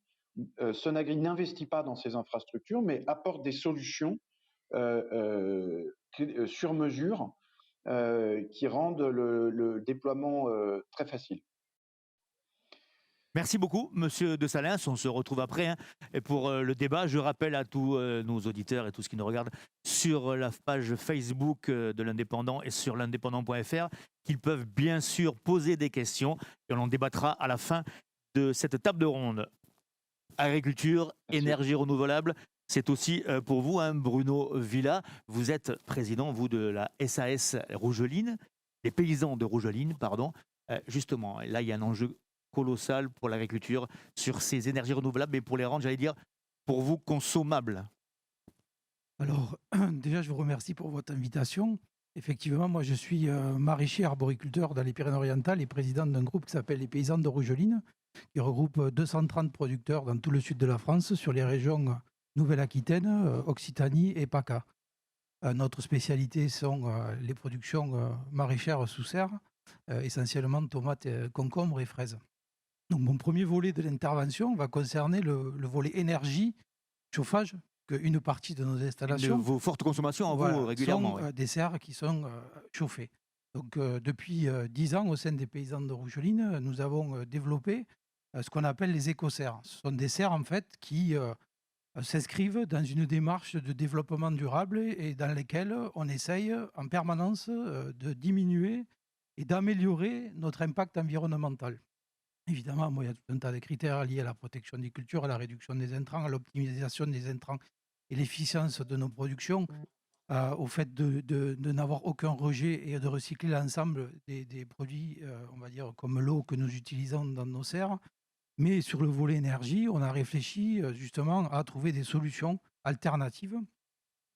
Sonagri n'investit pas dans ces infrastructures, mais apporte des solutions sur mesure qui rendent le déploiement très facile. Merci beaucoup, Monsieur de Salins. On se retrouve après et pour le débat. Je rappelle à tous nos auditeurs et tous ceux qui nous regardent sur la page Facebook de l'Indépendant et sur l'indépendant.fr qu'ils peuvent bien sûr poser des questions et on en débattra à la fin de cette table ronde. Agriculture, Merci. énergie renouvelable, c'est aussi pour vous, Bruno Villa. Vous êtes président, vous, de la SAS Rougeline, des paysans de Rougeline, pardon. Justement, là, il y a un enjeu colossal pour l'agriculture sur ces énergies renouvelables et pour les rendre, j'allais dire, pour vous, consommables. Alors, déjà, je vous remercie pour votre invitation. Effectivement, moi, je suis maraîcher arboriculteur dans les Pyrénées-Orientales et président d'un groupe qui s'appelle les Paysans de Rougeline, qui regroupe 230 producteurs dans tout le sud de la France, sur les régions Nouvelle-Aquitaine, Occitanie et PACA. Notre spécialité sont les productions maraîchères sous serre, essentiellement tomates, concombres et fraises. Donc, mon premier volet de l'intervention va concerner le volet énergie, chauffage, qu'une partie de nos installations, Vos fortes consommations en voilà, vous régulièrement. sont des serres qui sont chauffées. Donc, depuis 10 ans, au sein des paysans de Rougeline, nous avons développé ce qu'on appelle les éco-serres. Ce sont des serres, en fait, qui s'inscrivent dans une démarche de développement durable et dans lesquelles on essaye en permanence de diminuer et d'améliorer notre impact environnemental. Évidemment, il y a tout un tas de critères liés à la protection des cultures, à la réduction des intrants, à l'optimisation des intrants et l'efficience de nos productions, au fait de n'avoir aucun rejet et de recycler l'ensemble des produits, on va dire, comme l'eau que nous utilisons dans nos serres. Mais sur le volet énergie, on a réfléchi justement à trouver des solutions alternatives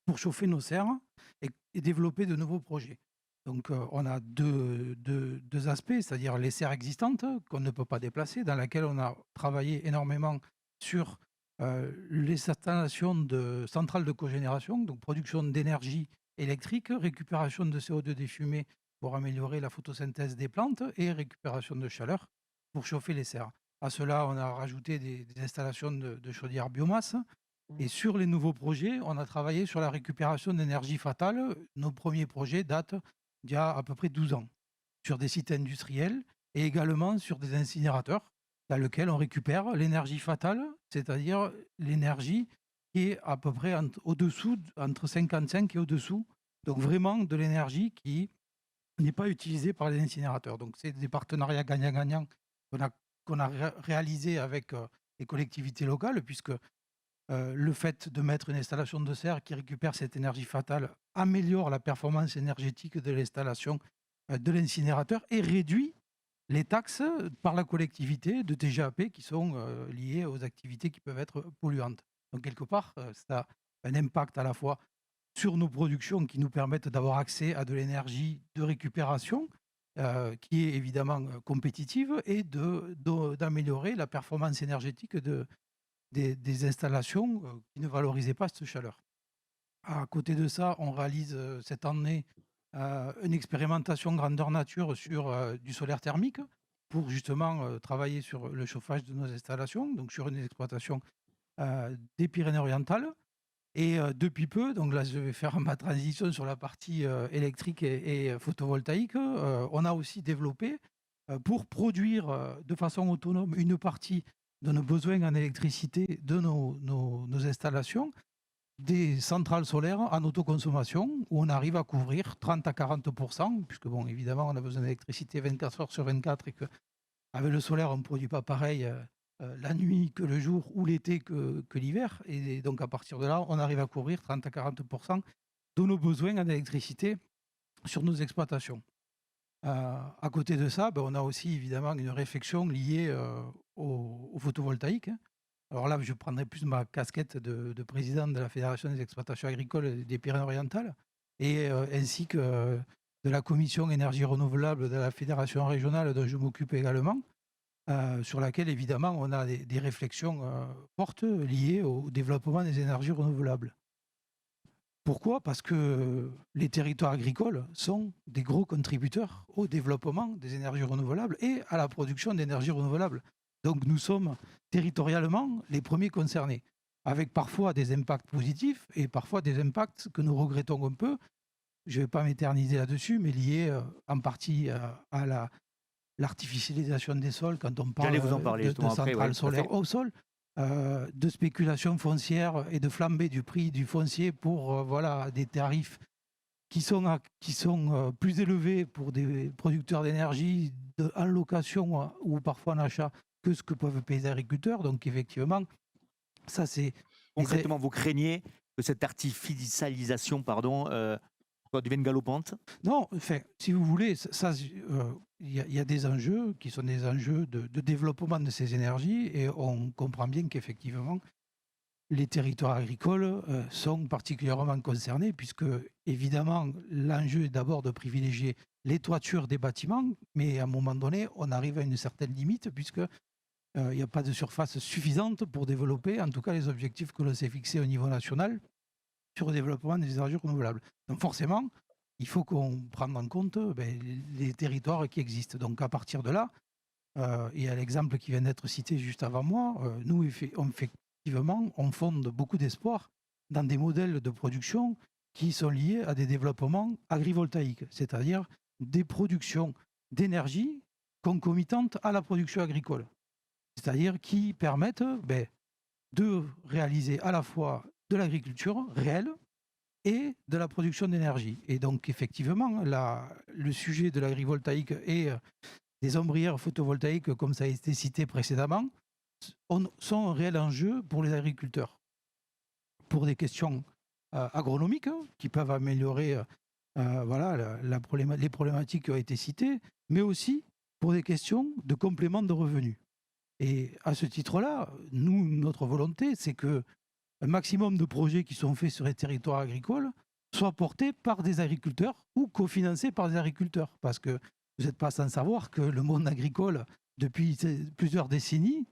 pour chauffer nos serres et développer de nouveaux projets. Donc, on a deux aspects, c'est-à-dire les serres existantes qu'on ne peut pas déplacer, dans lesquelles on a travaillé énormément sur les installations de centrales de cogénération, donc production d'énergie électrique, récupération de CO2 des fumées pour améliorer la photosynthèse des plantes et récupération de chaleur pour chauffer les serres. À cela, on a rajouté des installations de chaudières biomasse. Et sur les nouveaux projets, on a travaillé sur la récupération d'énergie fatale. Nos premiers projets datent d'il y a à peu près 12 ans, sur des sites industriels et également sur des incinérateurs dans lesquels on récupère l'énergie fatale, c'est-à-dire l'énergie qui est à peu près au-dessous, entre 55 et au-dessous. Donc vraiment de l'énergie qui n'est pas utilisé par les incinérateurs. Donc c'est des partenariats gagnant-gagnant qu'on a réalisés avec les collectivités locales, puisque le fait de mettre une installation de serre qui récupère cette énergie fatale améliore la performance énergétique de l'installation de l'incinérateur et réduit les taxes par la collectivité de TGAP qui sont liées aux activités qui peuvent être polluantes. Donc quelque part, ça a un impact à la fois sur nos productions qui nous permettent d'avoir accès à de l'énergie de récupération qui est évidemment compétitive et d'améliorer la performance énergétique des installations qui ne valorisaient pas cette chaleur. À côté de ça, on réalise cette année une expérimentation grandeur nature sur du solaire thermique pour justement travailler sur le chauffage de nos installations, donc sur une exploitation des Pyrénées-Orientales. Et depuis peu, donc là je vais faire ma transition sur la partie électrique et photovoltaïque, on a aussi développé pour produire de façon autonome une partie de nos besoins en électricité de nos installations, des centrales solaires en autoconsommation où on arrive à couvrir 30 à 40%, puisque bon, évidemment, on a besoin d'électricité 24 heures sur 24 et qu'avec le solaire, on ne produit pas pareil la nuit que le jour ou l'été que l'hiver. Et donc, à partir de là, on arrive à couvrir 30 à 40% de nos besoins en électricité sur nos exploitations. À côté de ça, on a aussi évidemment une réflexion liée au photovoltaïque. Alors là, je prendrai plus ma casquette de président de la Fédération des exploitations agricoles des Pyrénées-Orientales et ainsi que de la commission énergie renouvelable de la Fédération régionale dont je m'occupe également, sur laquelle évidemment on a des réflexions fortes liées au développement des énergies renouvelables. Pourquoi ? Parce que les territoires agricoles sont des gros contributeurs au développement des énergies renouvelables et à la production d'énergie renouvelable. Donc nous sommes territorialement les premiers concernés, avec parfois des impacts positifs et parfois des impacts que nous regrettons un peu. Je ne vais pas m'éterniser là-dessus, mais liés en partie à l'artificialisation des sols quand on parle J'allais vous en parler de justement après, centrales oui, tout à fait. solaires au sol. De spéculation foncière et de flambée du prix du foncier pour voilà, des tarifs qui sont plus élevés pour des producteurs d'énergie en location ou parfois en achat que ce que peuvent payer les agriculteurs. Donc effectivement, ça c'est... Concrètement, vous craignez que cette artificialisation devienne galopante? Non, enfin, si vous voulez, il y a des enjeux qui sont des enjeux de développement de ces énergies et on comprend bien qu'effectivement, les territoires agricoles sont particulièrement concernés puisque, évidemment, l'enjeu est d'abord de privilégier les toitures des bâtiments, mais à un moment donné, on arrive à une certaine limite puisque il n'y a pas de surface suffisante pour développer, en tout cas, les objectifs que l'on s'est fixés au niveau national sur le développement des énergies renouvelables. Donc forcément, il faut qu'on prenne en compte les territoires qui existent. Donc à partir de là, et à l'exemple qui vient d'être cité juste avant moi, nous, effectivement, on fonde beaucoup d'espoir dans des modèles de production qui sont liés à des développements agrivoltaïques, c'est-à-dire des productions d'énergie concomitantes à la production agricole, c'est-à-dire qui permettent de réaliser à la fois de l'agriculture réelle et de la production d'énergie. Et donc, effectivement, le sujet de l'agrivoltaïque et des ombrières photovoltaïques, comme ça a été cité précédemment, sont un réel enjeu pour les agriculteurs. Pour des questions agronomiques qui peuvent améliorer les problématiques qui ont été citées, mais aussi pour des questions de complément de revenus. Et à ce titre-là, notre volonté, c'est que un maximum de projets qui sont faits sur les territoires agricoles soient portés par des agriculteurs ou cofinancés par des agriculteurs. Parce que vous n'êtes pas sans savoir que le monde agricole, depuis plusieurs décennies,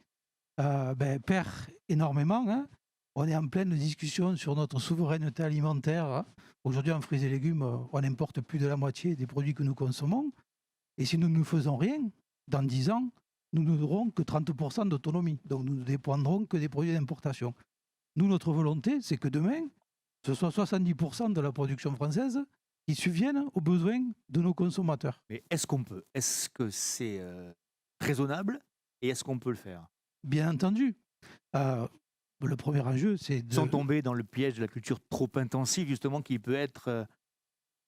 perd énormément. Hein. On est en pleine discussion sur notre souveraineté alimentaire. Hein. Aujourd'hui, en fruits et légumes, on importe plus de la moitié des produits que nous consommons. Et si nous ne faisons rien, dans 10 ans, nous n'aurons que 30% d'autonomie. Donc nous ne dépendrons que des produits d'importation. Nous, notre volonté, c'est que demain, ce soit 70% de la production française qui subvienne aux besoins de nos consommateurs. Mais est-ce qu'on peut? Est-ce que c'est raisonnable et est-ce qu'on peut le faire? Bien entendu. Le premier enjeu, c'est de... Sans tomber dans le piège de la culture trop intensive, justement, qui peut être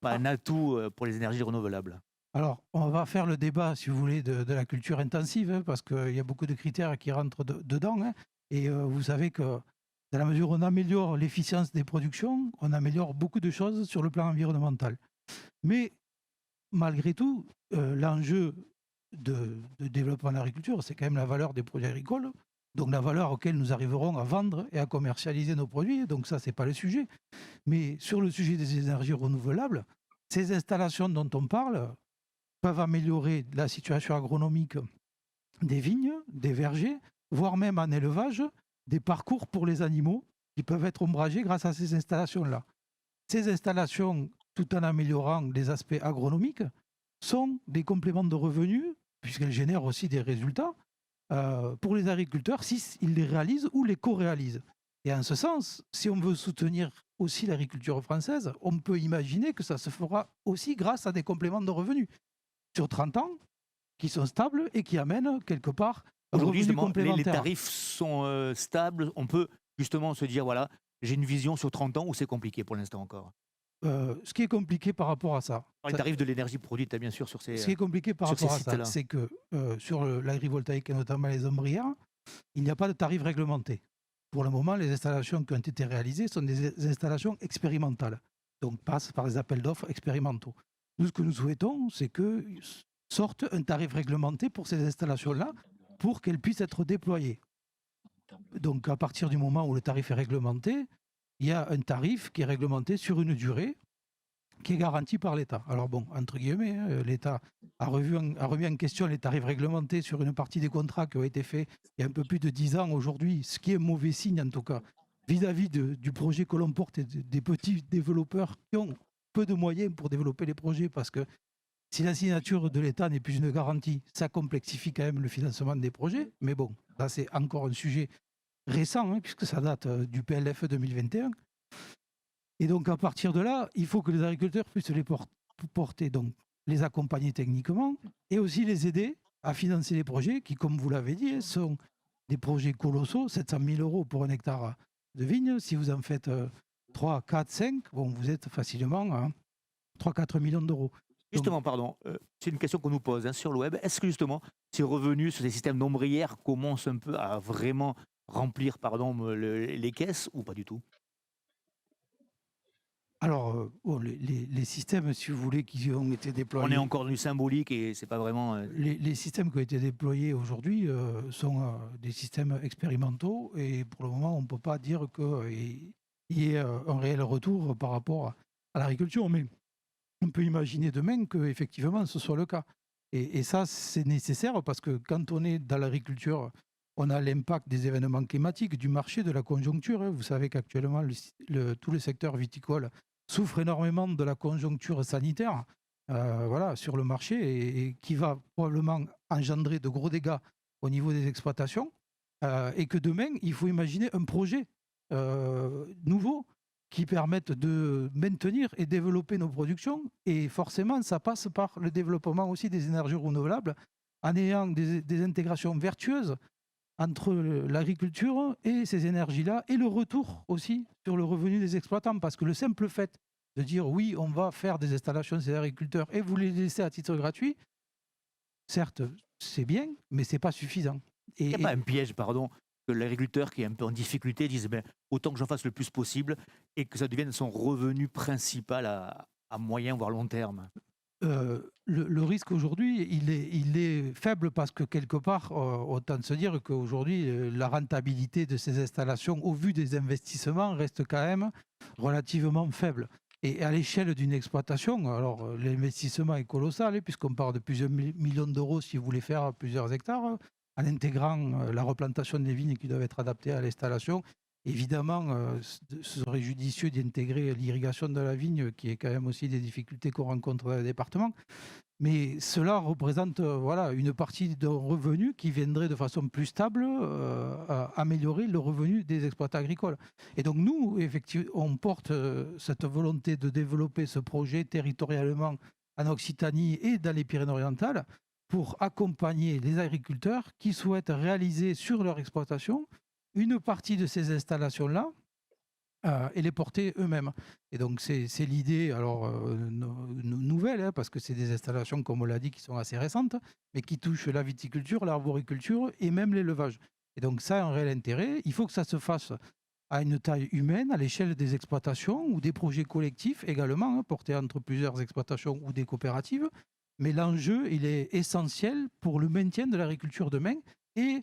pas un atout pour les énergies renouvelables. Alors, on va faire le débat, si vous voulez, de la culture intensive, hein, parce qu'il y a beaucoup de critères qui rentrent dedans, hein. Et vous savez que dans la mesure où on améliore l'efficience des productions, on améliore beaucoup de choses sur le plan environnemental. Mais malgré tout, l'enjeu de développement de l'agriculture, c'est quand même la valeur des produits agricoles, donc la valeur auquel nous arriverons à vendre et à commercialiser nos produits. Donc ça, ce n'est pas le sujet. Mais sur le sujet des énergies renouvelables, ces installations dont on parle peuvent améliorer la situation agronomique des vignes, des vergers, voire même en élevage, des parcours pour les animaux qui peuvent être ombragés grâce à ces installations-là. Ces installations, tout en améliorant les aspects agronomiques, sont des compléments de revenus, puisqu'elles génèrent aussi des résultats pour les agriculteurs s'ils les réalisent ou les co-réalisent. Et en ce sens, si on veut soutenir aussi l'agriculture française, on peut imaginer que ça se fera aussi grâce à des compléments de revenus sur 30 ans qui sont stables et qui amènent quelque part un Aujourd'hui, revenu justement, les complémentaire. tarifs sont stables. On peut justement se dire, voilà, j'ai une vision sur 30 ans ou c'est compliqué pour l'instant encore. Ce qui est compliqué par rapport à ça, Alors, les tarifs de l'énergie produite, bien sûr, sur ces, ce qui est compliqué par sur ces rapport à ça, sites-là. c'est que sur l'agrivoltaïque et notamment les ombrières, il n'y a pas de tarif réglementé. Pour le moment, les installations qui ont été réalisées sont des installations expérimentales, donc passent par des appels d'offres expérimentaux. Nous, ce que nous souhaitons, c'est que sorte un tarif réglementé pour ces installations-là, pour qu'elles puissent être déployées. Donc, à partir du moment où le tarif est réglementé, il y a un tarif qui est réglementé sur une durée qui est garantie par l'État. Alors bon, entre guillemets, l'État a remis en question les tarifs réglementés sur une partie des contrats qui ont été faits il y a un peu plus de 10 ans aujourd'hui, ce qui est un mauvais signe en tout cas, vis-à-vis du projet que l'on porte et des petits développeurs qui ont peu de moyens pour développer les projets, parce que si la signature de l'État n'est plus une garantie, ça complexifie quand même le financement des projets. Mais bon, là c'est encore un sujet récent, hein, puisque ça date du PLF 2021. Et donc, à partir de là, il faut que les agriculteurs puissent les porter, donc les accompagner techniquement et aussi les aider à financer les projets qui, comme vous l'avez dit, sont des projets colossaux, 700 000 euros pour un hectare de vigne. Si vous en faites 3, 4, 5, bon, vous êtes facilement à 3-4 millions d'euros. Justement, pardon, c'est une question qu'on nous pose sur le web. Est-ce que justement, ces revenus sur ces systèmes d'ombrières commencent un peu à vraiment remplir les caisses ou pas du tout? Alors, bon, les systèmes, si vous voulez, qui ont été On est déployés, encore dans du symbolique et c'est pas vraiment. les systèmes qui ont été déployés aujourd'hui sont des systèmes expérimentaux et pour le moment, on ne peut pas dire qu'il y ait un réel retour par rapport à l'agriculture. Mais on peut imaginer demain qu'effectivement, ce soit le cas. Et ça, c'est nécessaire parce que quand on est dans l'agriculture, on a l'impact des événements climatiques, du marché, de la conjoncture, hein. Vous savez qu'actuellement, tout le secteur viticole souffre énormément de la conjoncture sanitaire voilà, sur le marché et qui va probablement engendrer de gros dégâts au niveau des exploitations. Et que demain, il faut imaginer un projet nouveau qui permette de maintenir et développer nos productions. Et forcément, ça passe par le développement aussi des énergies renouvelables en ayant des intégrations vertueuses entre l'agriculture et ces énergies-là, et le retour aussi sur le revenu des exploitants. Parce que le simple fait de dire oui, on va faire des installations chez les agriculteurs et vous les laisser à titre gratuit, certes, c'est bien, mais ce n'est pas suffisant. Il n'y a pas un piège, pardon, que l'agriculteur qui est un peu en difficulté dise autant que j'en fasse le plus possible et que ça devienne son revenu principal à moyen voire long terme? Le risque aujourd'hui, il est faible parce que quelque part, autant se dire qu'aujourd'hui, la rentabilité de ces installations, au vu des investissements, reste quand même relativement faible. Et à l'échelle d'une exploitation, alors l'investissement est colossal, puisqu'on parle de plusieurs millions d'euros si vous voulez faire plusieurs hectares, en intégrant la replantation des vignes qui doivent être adaptées à l'installation. Évidemment, ce serait judicieux d'intégrer l'irrigation de la vigne, qui est quand même aussi des difficultés qu'on rencontre dans le département. Mais cela représente voilà, une partie d'un revenu qui viendrait de façon plus stable améliorer le revenu des exploitants agricoles. Et donc nous, effectivement, on porte cette volonté de développer ce projet territorialement en Occitanie et dans les Pyrénées-Orientales pour accompagner les agriculteurs qui souhaitent réaliser sur leur exploitation une partie de ces installations-là et les porter eux-mêmes. Et donc c'est l'idée, alors nouvelle, hein, parce que c'est des installations, comme on l'a dit, qui sont assez récentes, mais qui touchent la viticulture, l'arboriculture et même l'élevage. Et donc ça a un réel intérêt. Il faut que ça se fasse à une taille humaine, à l'échelle des exploitations ou des projets collectifs également, hein, portés entre plusieurs exploitations ou des coopératives. Mais l'enjeu, il est essentiel pour le maintien de l'agriculture demain et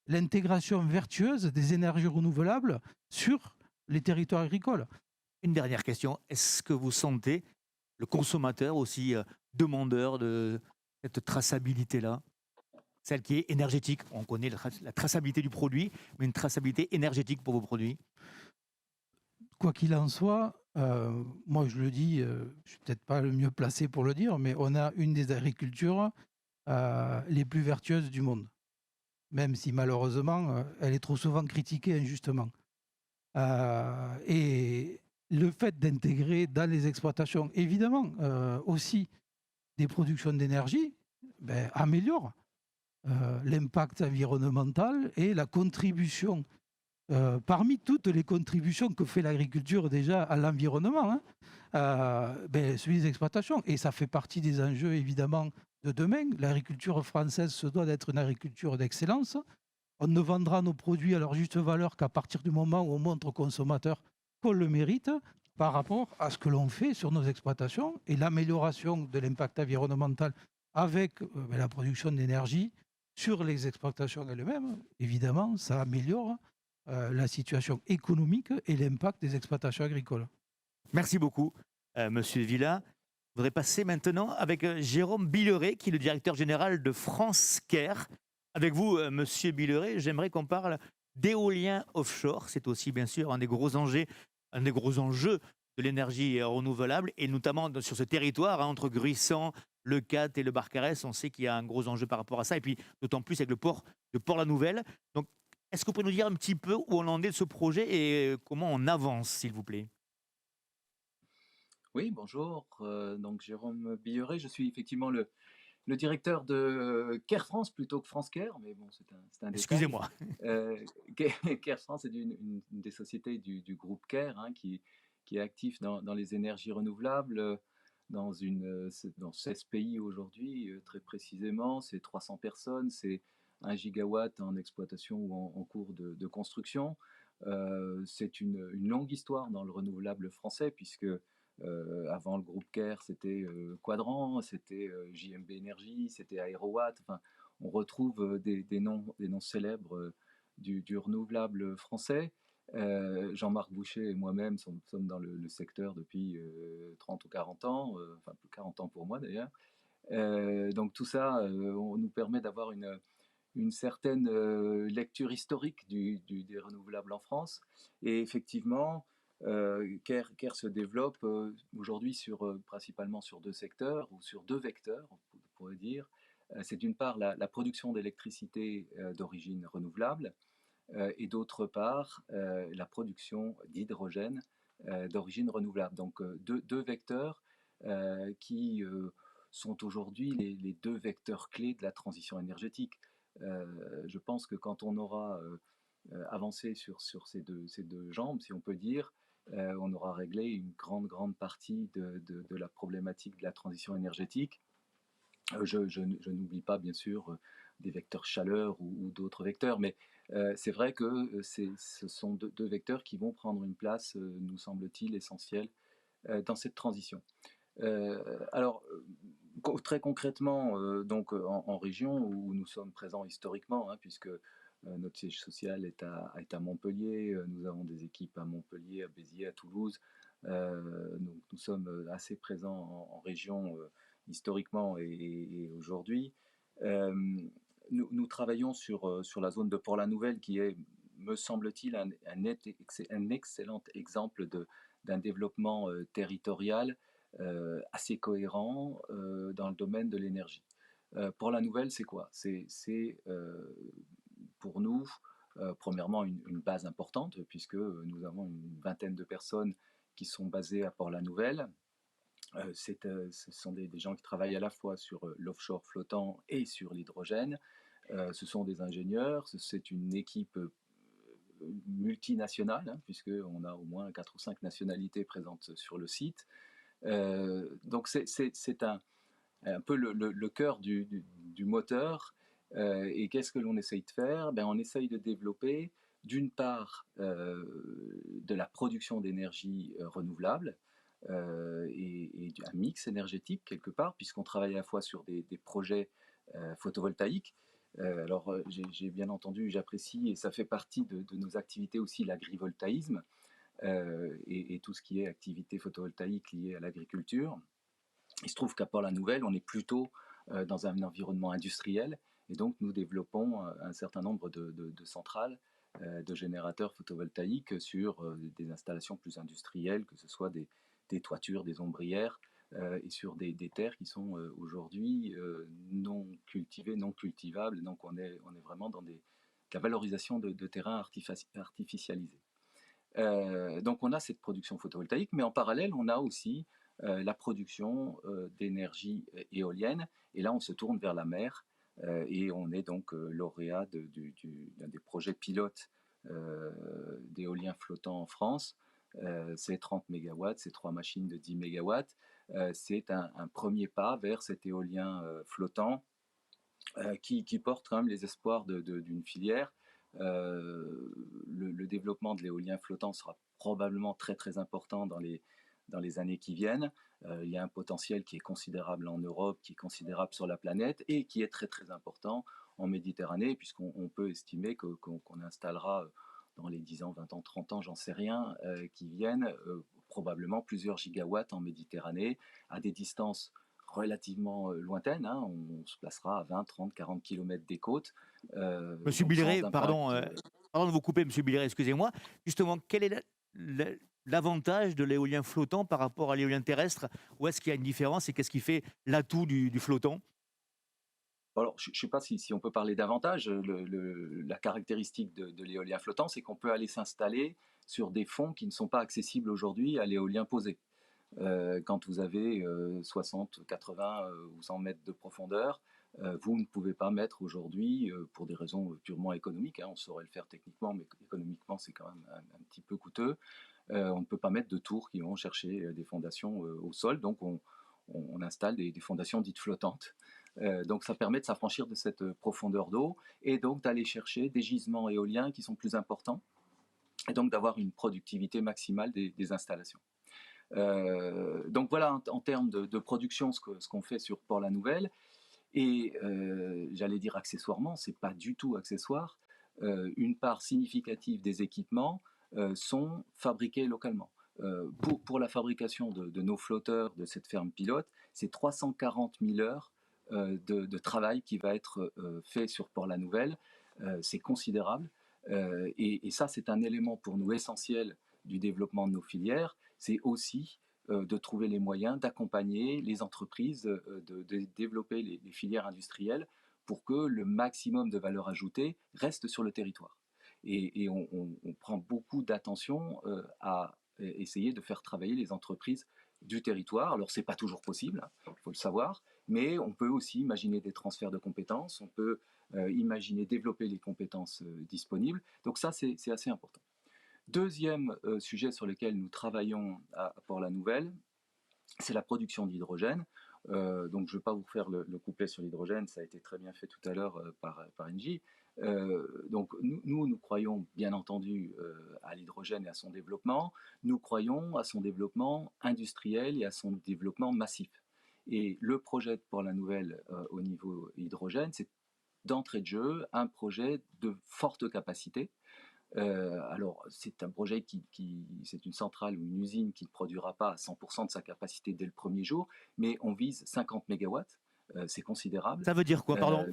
l'intégration vertueuse des énergies renouvelables sur les territoires agricoles. Une dernière question, est-ce que vous sentez le consommateur aussi demandeur de cette traçabilité-là? Celle qui est énergétique. On connaît la traçabilité du produit, mais une traçabilité énergétique pour vos produits. Quoi qu'il en soit, moi je le dis, je ne suis peut-être pas le mieux placé pour le dire, mais on a une des agricultures les plus vertueuses du monde. Même si malheureusement, elle est trop souvent critiquée injustement. Et le fait d'intégrer dans les exploitations, évidemment, aussi des productions d'énergie, améliore l'impact environnemental et la contribution, parmi toutes les contributions que fait l'agriculture déjà à l'environnement, hein, celui des exploitations. Et ça fait partie des enjeux, évidemment, de demain. L'agriculture française se doit d'être une agriculture d'excellence. On ne vendra nos produits à leur juste valeur qu'à partir du moment où on montre aux consommateurs qu'on le mérite par rapport à ce que l'on fait sur nos exploitations et l'amélioration de l'impact environnemental avec la production d'énergie sur les exploitations elles-mêmes. Évidemment, ça améliore la situation économique et l'impact des exploitations agricoles. Merci beaucoup, Monsieur Villa. Je voudrais passer maintenant avec Jérôme Billeret, qui est le directeur général de France Care. Avec vous, Monsieur Billeret, j'aimerais qu'on parle d'éolien offshore. C'est aussi, bien sûr, un des gros enjeux de l'énergie renouvelable, et notamment sur ce territoire, hein, entre Gruissan, le Cat et le Barcarès. On sait qu'il y a un gros enjeu par rapport à ça, et puis d'autant plus avec le port de Port-la-Nouvelle. Donc, est-ce que vous pouvez nous dire un petit peu où on en est de ce projet et comment on avance, s'il vous plaît? Oui, bonjour. Donc Jérôme Billeret, je suis effectivement le directeur de Care France plutôt que France Care, mais bon, c'est un détail. Excusez-moi. Care France est une des sociétés du groupe Care, hein, qui est actif dans les énergies renouvelables dans 16 pays aujourd'hui, très précisément. C'est 300 personnes, c'est 1 gigawatt en exploitation ou en cours de construction. C'est une longue histoire dans le renouvelable français, puisque avant le groupe Care, c'était Quadrant, c'était JMB Énergie, c'était Aerowatt. Enfin, on retrouve des noms célèbres du renouvelable français. Jean-Marc Boucher et moi-même sommes dans le secteur depuis 30 ou 40 ans, enfin plus 40 ans pour moi d'ailleurs. Donc tout ça, on nous permet d'avoir une certaine lecture historique des renouvelables en France. Et effectivement, Care se développe aujourd'hui principalement sur deux secteurs, ou sur deux vecteurs, on pourrait dire. C'est d'une part la production d'électricité d'origine renouvelable, et d'autre part la production d'hydrogène d'origine renouvelable. Donc deux vecteurs qui sont aujourd'hui les deux vecteurs clés de la transition énergétique. Je pense que quand on aura avancé sur ces deux jambes, si on peut dire, on aura réglé une grande partie de la problématique de la transition énergétique. Je n'oublie pas, bien sûr, des vecteurs chaleur ou d'autres vecteurs, mais c'est vrai que ce sont deux vecteurs qui vont prendre une place, nous semble-t-il, essentielle dans cette transition. Alors, très concrètement, donc en région où nous sommes présents historiquement, hein, puisque notre siège social est à Montpellier, nous avons des équipes à Montpellier, à Béziers, à Toulouse, donc nous sommes assez présents en région historiquement et aujourd'hui. Nous travaillons sur la zone de Port-la-Nouvelle, qui est, me semble-t-il, un excellent exemple d'un développement territorial assez cohérent dans le domaine de l'énergie. Port-la-Nouvelle, c'est quoi? C'est pour nous, premièrement, une base importante, puisque nous avons une vingtaine de personnes qui sont basées à Port-la-Nouvelle. Ce sont des gens qui travaillent à la fois sur l'offshore flottant et sur l'hydrogène. Ce sont des ingénieurs, c'est une équipe multinationale, hein, puisqu'on a au moins 4 ou 5 nationalités présentes sur le site. Donc c'est un peu le cœur du moteur. Et qu'est-ce que l'on essaye de faire? On essaye de développer, d'une part, de la production d'énergie renouvelable et un mix énergétique quelque part, puisqu'on travaille à la fois sur des projets photovoltaïques. Alors, j'ai bien entendu, j'apprécie, et ça fait partie de nos activités aussi, l'agrivoltaïsme et tout ce qui est activité photovoltaïque liée à l'agriculture. Il se trouve qu'à Port-la-Nouvelle, on est plutôt dans un environnement industriel, et donc nous développons un certain nombre de centrales, de générateurs photovoltaïques sur des installations plus industrielles, que ce soit des toitures, des ombrières, et sur des terres qui sont aujourd'hui non cultivées, non cultivables. Donc on est vraiment dans la valorisation de terrains artificialisés. Donc on a cette production photovoltaïque, mais en parallèle, on a aussi la production d'énergie éolienne. Et là, on se tourne vers la mer et on est donc lauréat d'un des projets pilotes d'éolien flottant en France. C'est 30 MW, c'est 3 machines de 10 MW. C'est un premier pas vers cet éolien flottant qui porte quand même les espoirs d'une filière. Le développement de l'éolien flottant sera probablement très très important dans les années qui viennent. Il y a un potentiel qui est considérable en Europe, qui est considérable sur la planète et qui est très très important en Méditerranée, puisqu'on peut estimer qu'on installera dans les 10 ans, 20 ans, 30 ans, j'en sais rien, qui viennent, probablement plusieurs gigawatts en Méditerranée, à des distances relativement lointaines. Hein. On se placera à 20, 30, 40 km des côtes. Monsieur Donc Billeret, sans impact. pardon de vous couper, Monsieur Billeret, excusez-moi. Justement, quel est l'avantage de l'éolien flottant par rapport à l'éolien terrestre? Où est-ce qu'il y a une différence et qu'est-ce qui fait l'atout du flottant? Alors, je ne sais pas si on peut parler d'avantage. La caractéristique de l'éolien flottant, c'est qu'on peut aller s'installer sur des fonds qui ne sont pas accessibles aujourd'hui à l'éolien posé. Quand vous avez 60, 80 ou 100 mètres de profondeur, vous ne pouvez pas mettre aujourd'hui, pour des raisons purement économiques, hein, on saurait le faire techniquement, mais économiquement c'est quand même un petit peu coûteux, on ne peut pas mettre de tours qui vont chercher des fondations au sol, donc on installe des fondations dites flottantes. Donc ça permet de s'affranchir de cette profondeur d'eau et donc d'aller chercher des gisements éoliens qui sont plus importants et donc d'avoir une productivité maximale des installations. Donc voilà en termes de production ce qu'on fait sur Port-la-Nouvelle. Et j'allais dire accessoirement, c'est pas du tout accessoire. Une part significative des équipements sont fabriqués localement. Pour la fabrication de nos flotteurs de cette ferme pilote, c'est 340 000 heures de travail qui va être fait sur Port-la-Nouvelle. C'est considérable. Et ça, c'est un élément pour nous essentiel du développement de nos filières. C'est aussi de trouver les moyens d'accompagner les entreprises, de développer les filières industrielles pour que le maximum de valeur ajoutée reste sur le territoire. Et on prend beaucoup d'attention à essayer de faire travailler les entreprises du territoire. Alors, ce n'est pas toujours possible, il faut le savoir, mais on peut aussi imaginer des transferts de compétences, on peut imaginer développer les compétences disponibles. Donc ça, c'est assez important. Deuxième sujet sur lequel nous travaillons à Port-la-Nouvelle, c'est la production d'hydrogène. Donc je ne vais pas vous faire le couplet sur l'hydrogène, ça a été très bien fait tout à l'heure par Engie. Donc nous croyons bien entendu à l'hydrogène et à son développement. Nous croyons à son développement industriel et à son développement massif. Et le projet de Port-la-Nouvelle au niveau hydrogène, c'est d'entrée de jeu un projet de forte capacité. Alors, c'est un projet c'est une centrale ou une usine qui ne produira pas à 100% de sa capacité dès le premier jour, mais on vise 50 MW, c'est considérable. Ça veut dire quoi, pardon?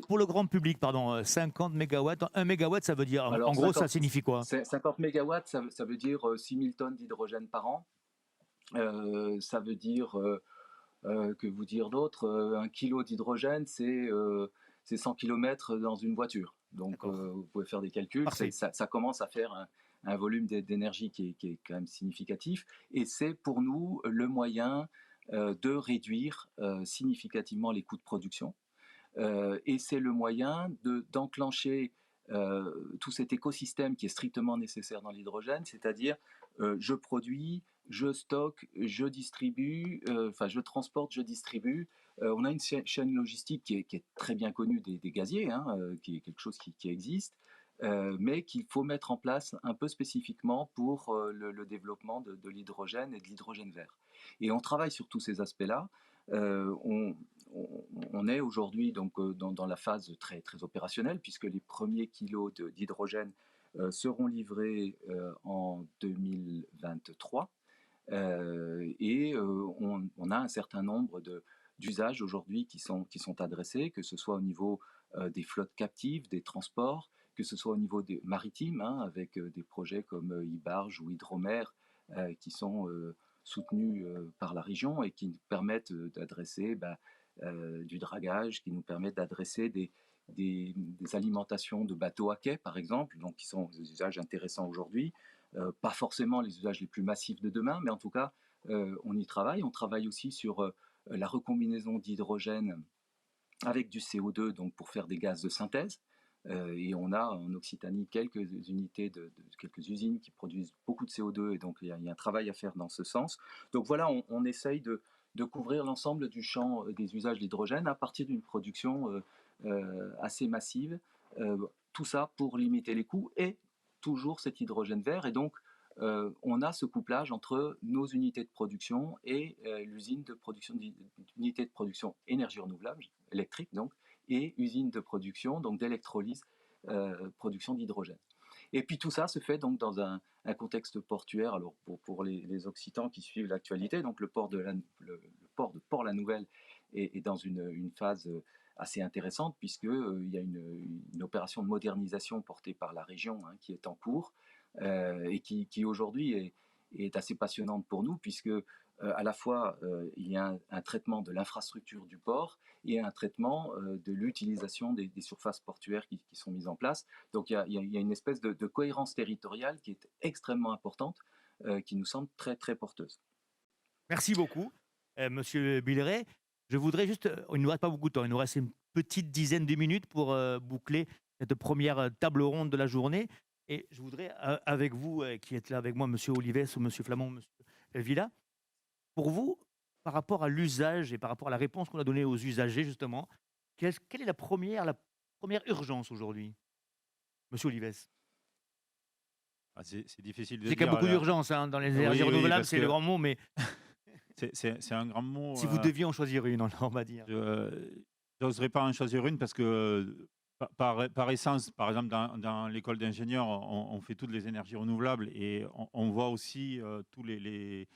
Pour le grand public, pardon, 50 MW, 1 MW, ça veut dire, Alors, en gros, ça signifie quoi? 50 MW, ça veut dire 6000 tonnes d'hydrogène par an. Ça veut dire, que vous dire d'autre, 1 kilo d'hydrogène, c'est 100 km dans une voiture. Donc, vous pouvez faire des calculs. Ça commence à faire un volume d'énergie qui est quand même significatif. Et c'est pour nous le moyen de réduire significativement les coûts de production. Et c'est le moyen d'enclencher tout cet écosystème qui est strictement nécessaire dans l'hydrogène, c'est-à-dire je produis, je stocke, je distribue, je transporte, je distribue. On a une chaîne logistique qui est très bien connue des gaziers, hein, qui est quelque chose qui existe, mais qu'il faut mettre en place un peu spécifiquement pour le développement de l'hydrogène et de l'hydrogène vert. Et on travaille sur tous ces aspects-là. Euh, on, on est aujourd'hui donc dans la phase très, très opérationnelle, puisque les premiers kilos d'hydrogène seront livrés en 2023. On a un certain nombre d'usages aujourd'hui qui sont adressés, que ce soit au niveau des flottes captives, des transports, que ce soit au niveau des maritimes, hein, avec des projets comme e-barge ou Hydromer qui sont soutenus par la région et qui nous permettent d'adresser du dragage, qui nous permettent d'adresser des alimentations de bateaux à quai, par exemple, donc qui sont des usages intéressants aujourd'hui. Pas forcément les usages les plus massifs de demain, mais en tout cas, on y travaille. On travaille aussi sur la recombinaison d'hydrogène avec du CO2, donc pour faire des gaz de synthèse. Et on a en Occitanie quelques quelques usines qui produisent beaucoup de CO2, et donc il y a un travail à faire dans ce sens. Donc voilà, on essaye de couvrir l'ensemble du champ des usages de l'hydrogène à partir d'une production assez massive. Tout ça pour limiter les coûts et toujours cet hydrogène vert. Et donc, on a ce couplage entre nos unités de production et l'usine de production d'unités de production énergie renouvelable, électrique donc, et usine de production donc d'électrolyse, production d'hydrogène. Et puis tout ça se fait donc dans un contexte portuaire. Alors pour les Occitans qui suivent l'actualité, donc le port de Port-la-Nouvelle est dans une phase assez intéressante, puisque il y a une opération de modernisation portée par la région, hein, qui est en cours et qui aujourd'hui est assez passionnante pour nous, puisque à la fois il y a un traitement de l'infrastructure du port et un traitement de l'utilisation des surfaces portuaires qui sont mises en place. Donc il y a une espèce de cohérence territoriale qui est extrêmement importante, qui nous semble très très porteuse. Merci beaucoup, monsieur Billeret. Je voudrais juste, il ne nous reste pas beaucoup de temps, il nous reste une petite dizaine de minutes pour boucler cette première table ronde de la journée. Et je voudrais, avec vous, qui êtes là avec moi, monsieur Olives ou monsieur Flamand, monsieur Villa, pour vous, par rapport à l'usage et par rapport à la réponse qu'on a donnée aux usagers, justement, quelle est la première urgence aujourd'hui, monsieur Olives? C'est difficile de C'est qu'il y a dire beaucoup là. d'urgence, hein, dans les Oui, énergies oui, renouvelables, parce c'est le que grand mot, mais c'est un grand mot. si vous deviez en choisir une, on va dire. Je n'oserais pas en choisir une parce que par essence, par exemple, dans l'école d'ingénieurs, on fait toutes les énergies renouvelables et on voit aussi tous les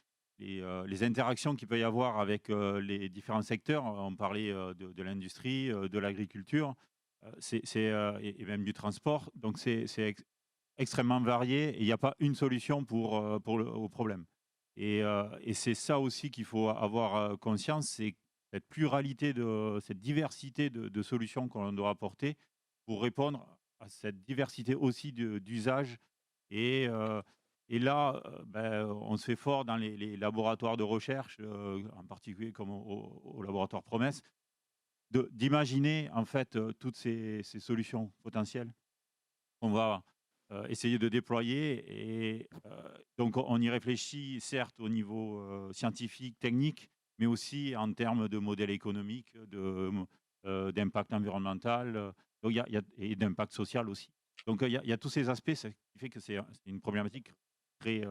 interactions qu'il peut y avoir avec les différents secteurs. On parlait de l'industrie, de l'agriculture, et même du transport. Donc c'est extrêmement varié et il n'y a pas une solution au problème. Et c'est ça aussi qu'il faut avoir conscience, c'est cette pluralité, cette diversité de solutions qu'on doit apporter pour répondre à cette diversité aussi d'usages. Et, et là, on se fait fort dans les laboratoires de recherche, en particulier comme au laboratoire Promesse, d'imaginer en fait toutes ces solutions potentielles qu'on va essayer de déployer. Et donc, on y réfléchit, certes, au niveau scientifique, technique, mais aussi en termes de modèle économique, d'impact environnemental, et d'impact social aussi. Donc, il y a tous ces aspects, ce qui fait que c'est une problématique très,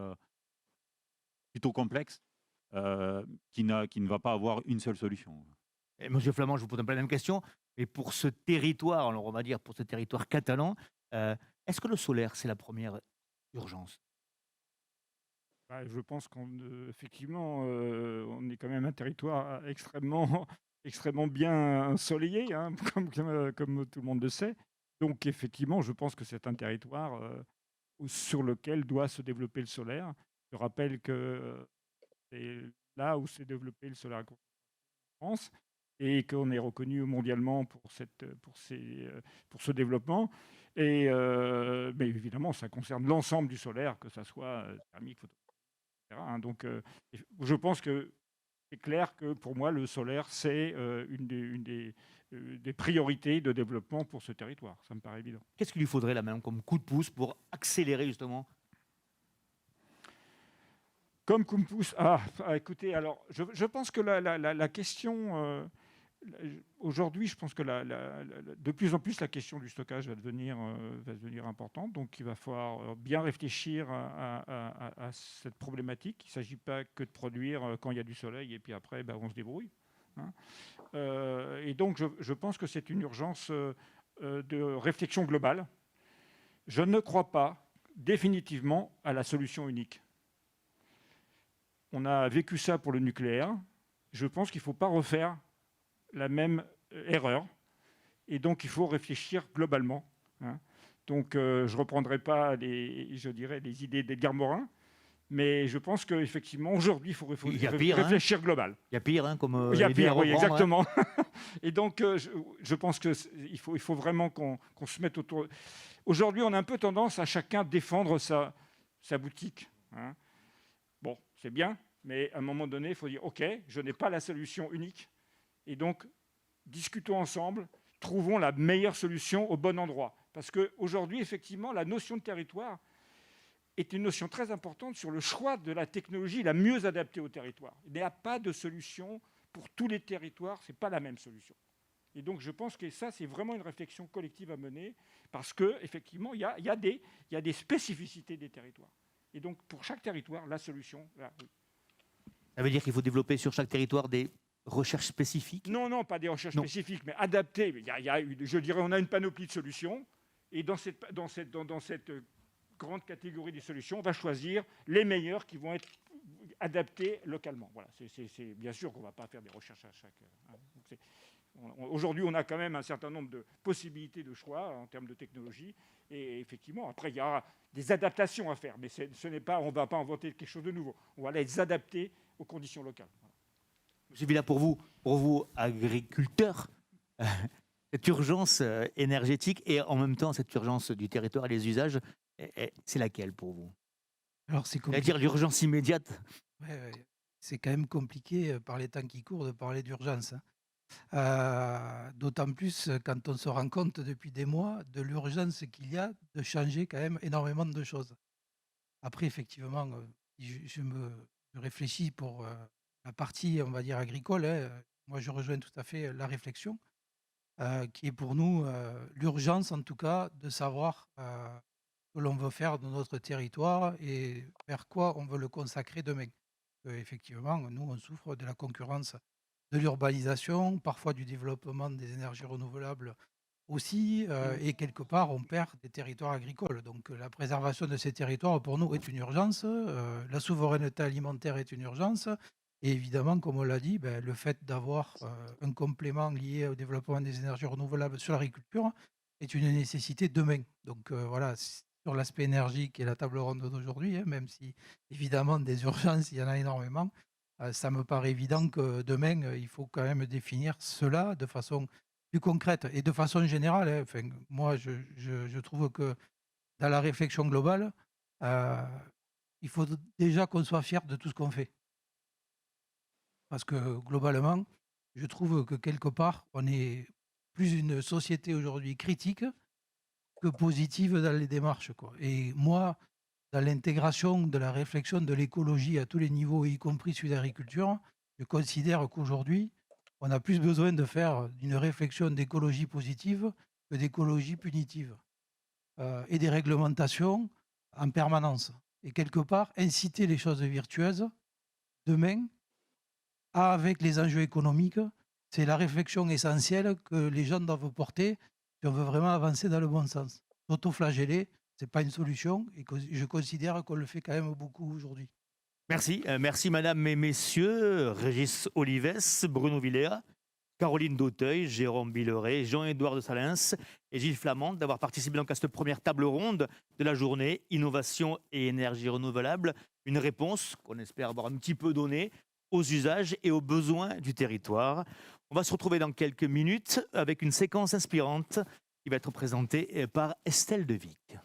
plutôt complexe, qui ne va pas avoir une seule solution. Et monsieur Flamand, je vous pose un peu la même question, mais pour ce territoire, alors on va dire pour ce territoire catalan, est-ce que le solaire, c'est la première urgence? Bah, je pense qu'effectivement, on est quand même un territoire extrêmement, extrêmement bien ensoleillé, hein, comme tout le monde le sait. Donc effectivement, je pense que c'est un territoire sur lequel doit se développer le solaire. Je rappelle que c'est là où s'est développé le solaire en France et qu'on est reconnu mondialement pour ce développement. Mais évidemment, ça concerne l'ensemble du solaire, que ça soit thermique, photovoltaïque, etc., hein. Donc, je pense que c'est clair que pour moi, le solaire, c'est des priorités de développement pour ce territoire. Ça me paraît évident. Qu'est-ce qu'il lui faudrait là même comme coup de pouce pour accélérer justement? Comme Kumpus, écoutez, alors je pense que la question, aujourd'hui, je pense que de plus en plus la question du stockage va devenir importante. Donc il va falloir bien réfléchir à cette problématique. Il ne s'agit pas que de produire quand il y a du soleil et puis après, on se débrouille. Hein. Et donc je pense que c'est une urgence de réflexion globale. Je ne crois pas définitivement à la solution unique. On a vécu ça pour le nucléaire. Je pense qu'il ne faut pas refaire la même erreur. Et donc, il faut réfléchir globalement. Hein. Donc, je ne reprendrai pas les idées d'Edgar Morin, mais je pense qu'effectivement, aujourd'hui, il faut réfléchir global. Il y a pire, comme il y a pire, oui, reprendre, exactement. Et donc, je pense qu'il faut vraiment qu'on se mette autour. Aujourd'hui, on a un peu tendance à chacun défendre sa boutique. Hein. Bon, c'est bien, mais à un moment donné, il faut dire « Ok, je n'ai pas la solution unique. » Et donc, discutons ensemble, trouvons la meilleure solution au bon endroit. Parce qu'aujourd'hui, effectivement, la notion de territoire est une notion très importante sur le choix de la technologie la mieux adaptée au territoire. Il n'y a pas de solution pour tous les territoires, ce n'est pas la même solution. Et donc, je pense que ça, c'est vraiment une réflexion collective à mener, parce qu'effectivement, il y a des spécificités des territoires. Et donc, pour chaque territoire, la solution... Là, oui. Ça veut dire qu'il faut développer sur chaque territoire des recherches spécifiques? Non, pas des recherches spécifiques, mais adaptées. Je dirais, on a une panoplie de solutions. Et dans cette grande catégorie des solutions, on va choisir les meilleures qui vont être adaptées localement. Voilà, c'est bien sûr qu'on ne va pas faire des recherches à chaque... Aujourd'hui, on a quand même un certain nombre de possibilités de choix en termes de technologie. Et effectivement, après, il y aura des adaptations à faire. Mais on ne va pas inventer quelque chose de nouveau. On va les adapter aux conditions locales. Voilà. Monsieur Villa, pour vous, agriculteurs, cette urgence énergétique et en même temps cette urgence du territoire et des usages, c'est laquelle pour vous? Alors, c'est compliqué. C'est-à-dire l'urgence immédiate? Ouais. C'est quand même compliqué par les temps qui courent de parler d'urgence. Hein. D'autant plus quand on se rend compte depuis des mois de l'urgence qu'il y a de changer quand même énormément de choses. Après, effectivement, je réfléchis pour la partie, on va dire, agricole. Hein. Moi, je rejoins tout à fait la réflexion qui est pour nous l'urgence, en tout cas, de savoir ce que l'on veut faire de notre territoire et vers quoi on veut le consacrer demain. Effectivement, nous, on souffre de la concurrence de l'urbanisation, parfois du développement des énergies renouvelables aussi, et quelque part, on perd des territoires agricoles. Donc, la préservation de ces territoires, pour nous, est une urgence. La souveraineté alimentaire est une urgence. Et évidemment, comme on l'a dit, le fait d'avoir un complément lié au développement des énergies renouvelables sur l'agriculture est une nécessité demain. Donc, voilà, sur l'aspect énergie qui est la table ronde d'aujourd'hui, hein, même si, évidemment, des urgences, il y en a énormément. Ça me paraît évident que demain, il faut quand même définir cela de façon plus concrète et de façon générale. Hein. Enfin, moi, je trouve que dans la réflexion globale, il faut déjà qu'on soit fier de tout ce qu'on fait. Parce que globalement, je trouve que quelque part, on est plus une société aujourd'hui critique que positive dans les démarches, quoi. Et moi, dans l'intégration de la réflexion de l'écologie à tous les niveaux, y compris celui d'agriculture, je considère qu'aujourd'hui, on a plus besoin de faire une réflexion d'écologie positive que d'écologie punitive. Et des réglementations en permanence. Et quelque part, inciter les choses vertueuses demain, avec les enjeux économiques, c'est la réflexion essentielle que les gens doivent porter si on veut vraiment avancer dans le bon sens. S'autoflageller, ce n'est pas une solution et je considère qu'on le fait quand même beaucoup aujourd'hui. Merci, merci madame et messieurs, Régis Olives, Bruno Villers, Caroline Dauteuil, Jérôme Billeret, Jean-Édouard de Salins et Gilles Flamand d'avoir participé donc à cette première table ronde de la journée Innovation et énergie renouvelable. Une réponse qu'on espère avoir un petit peu donnée aux usages et aux besoins du territoire. On va se retrouver dans quelques minutes avec une séquence inspirante qui va être présentée par Estelle Devic.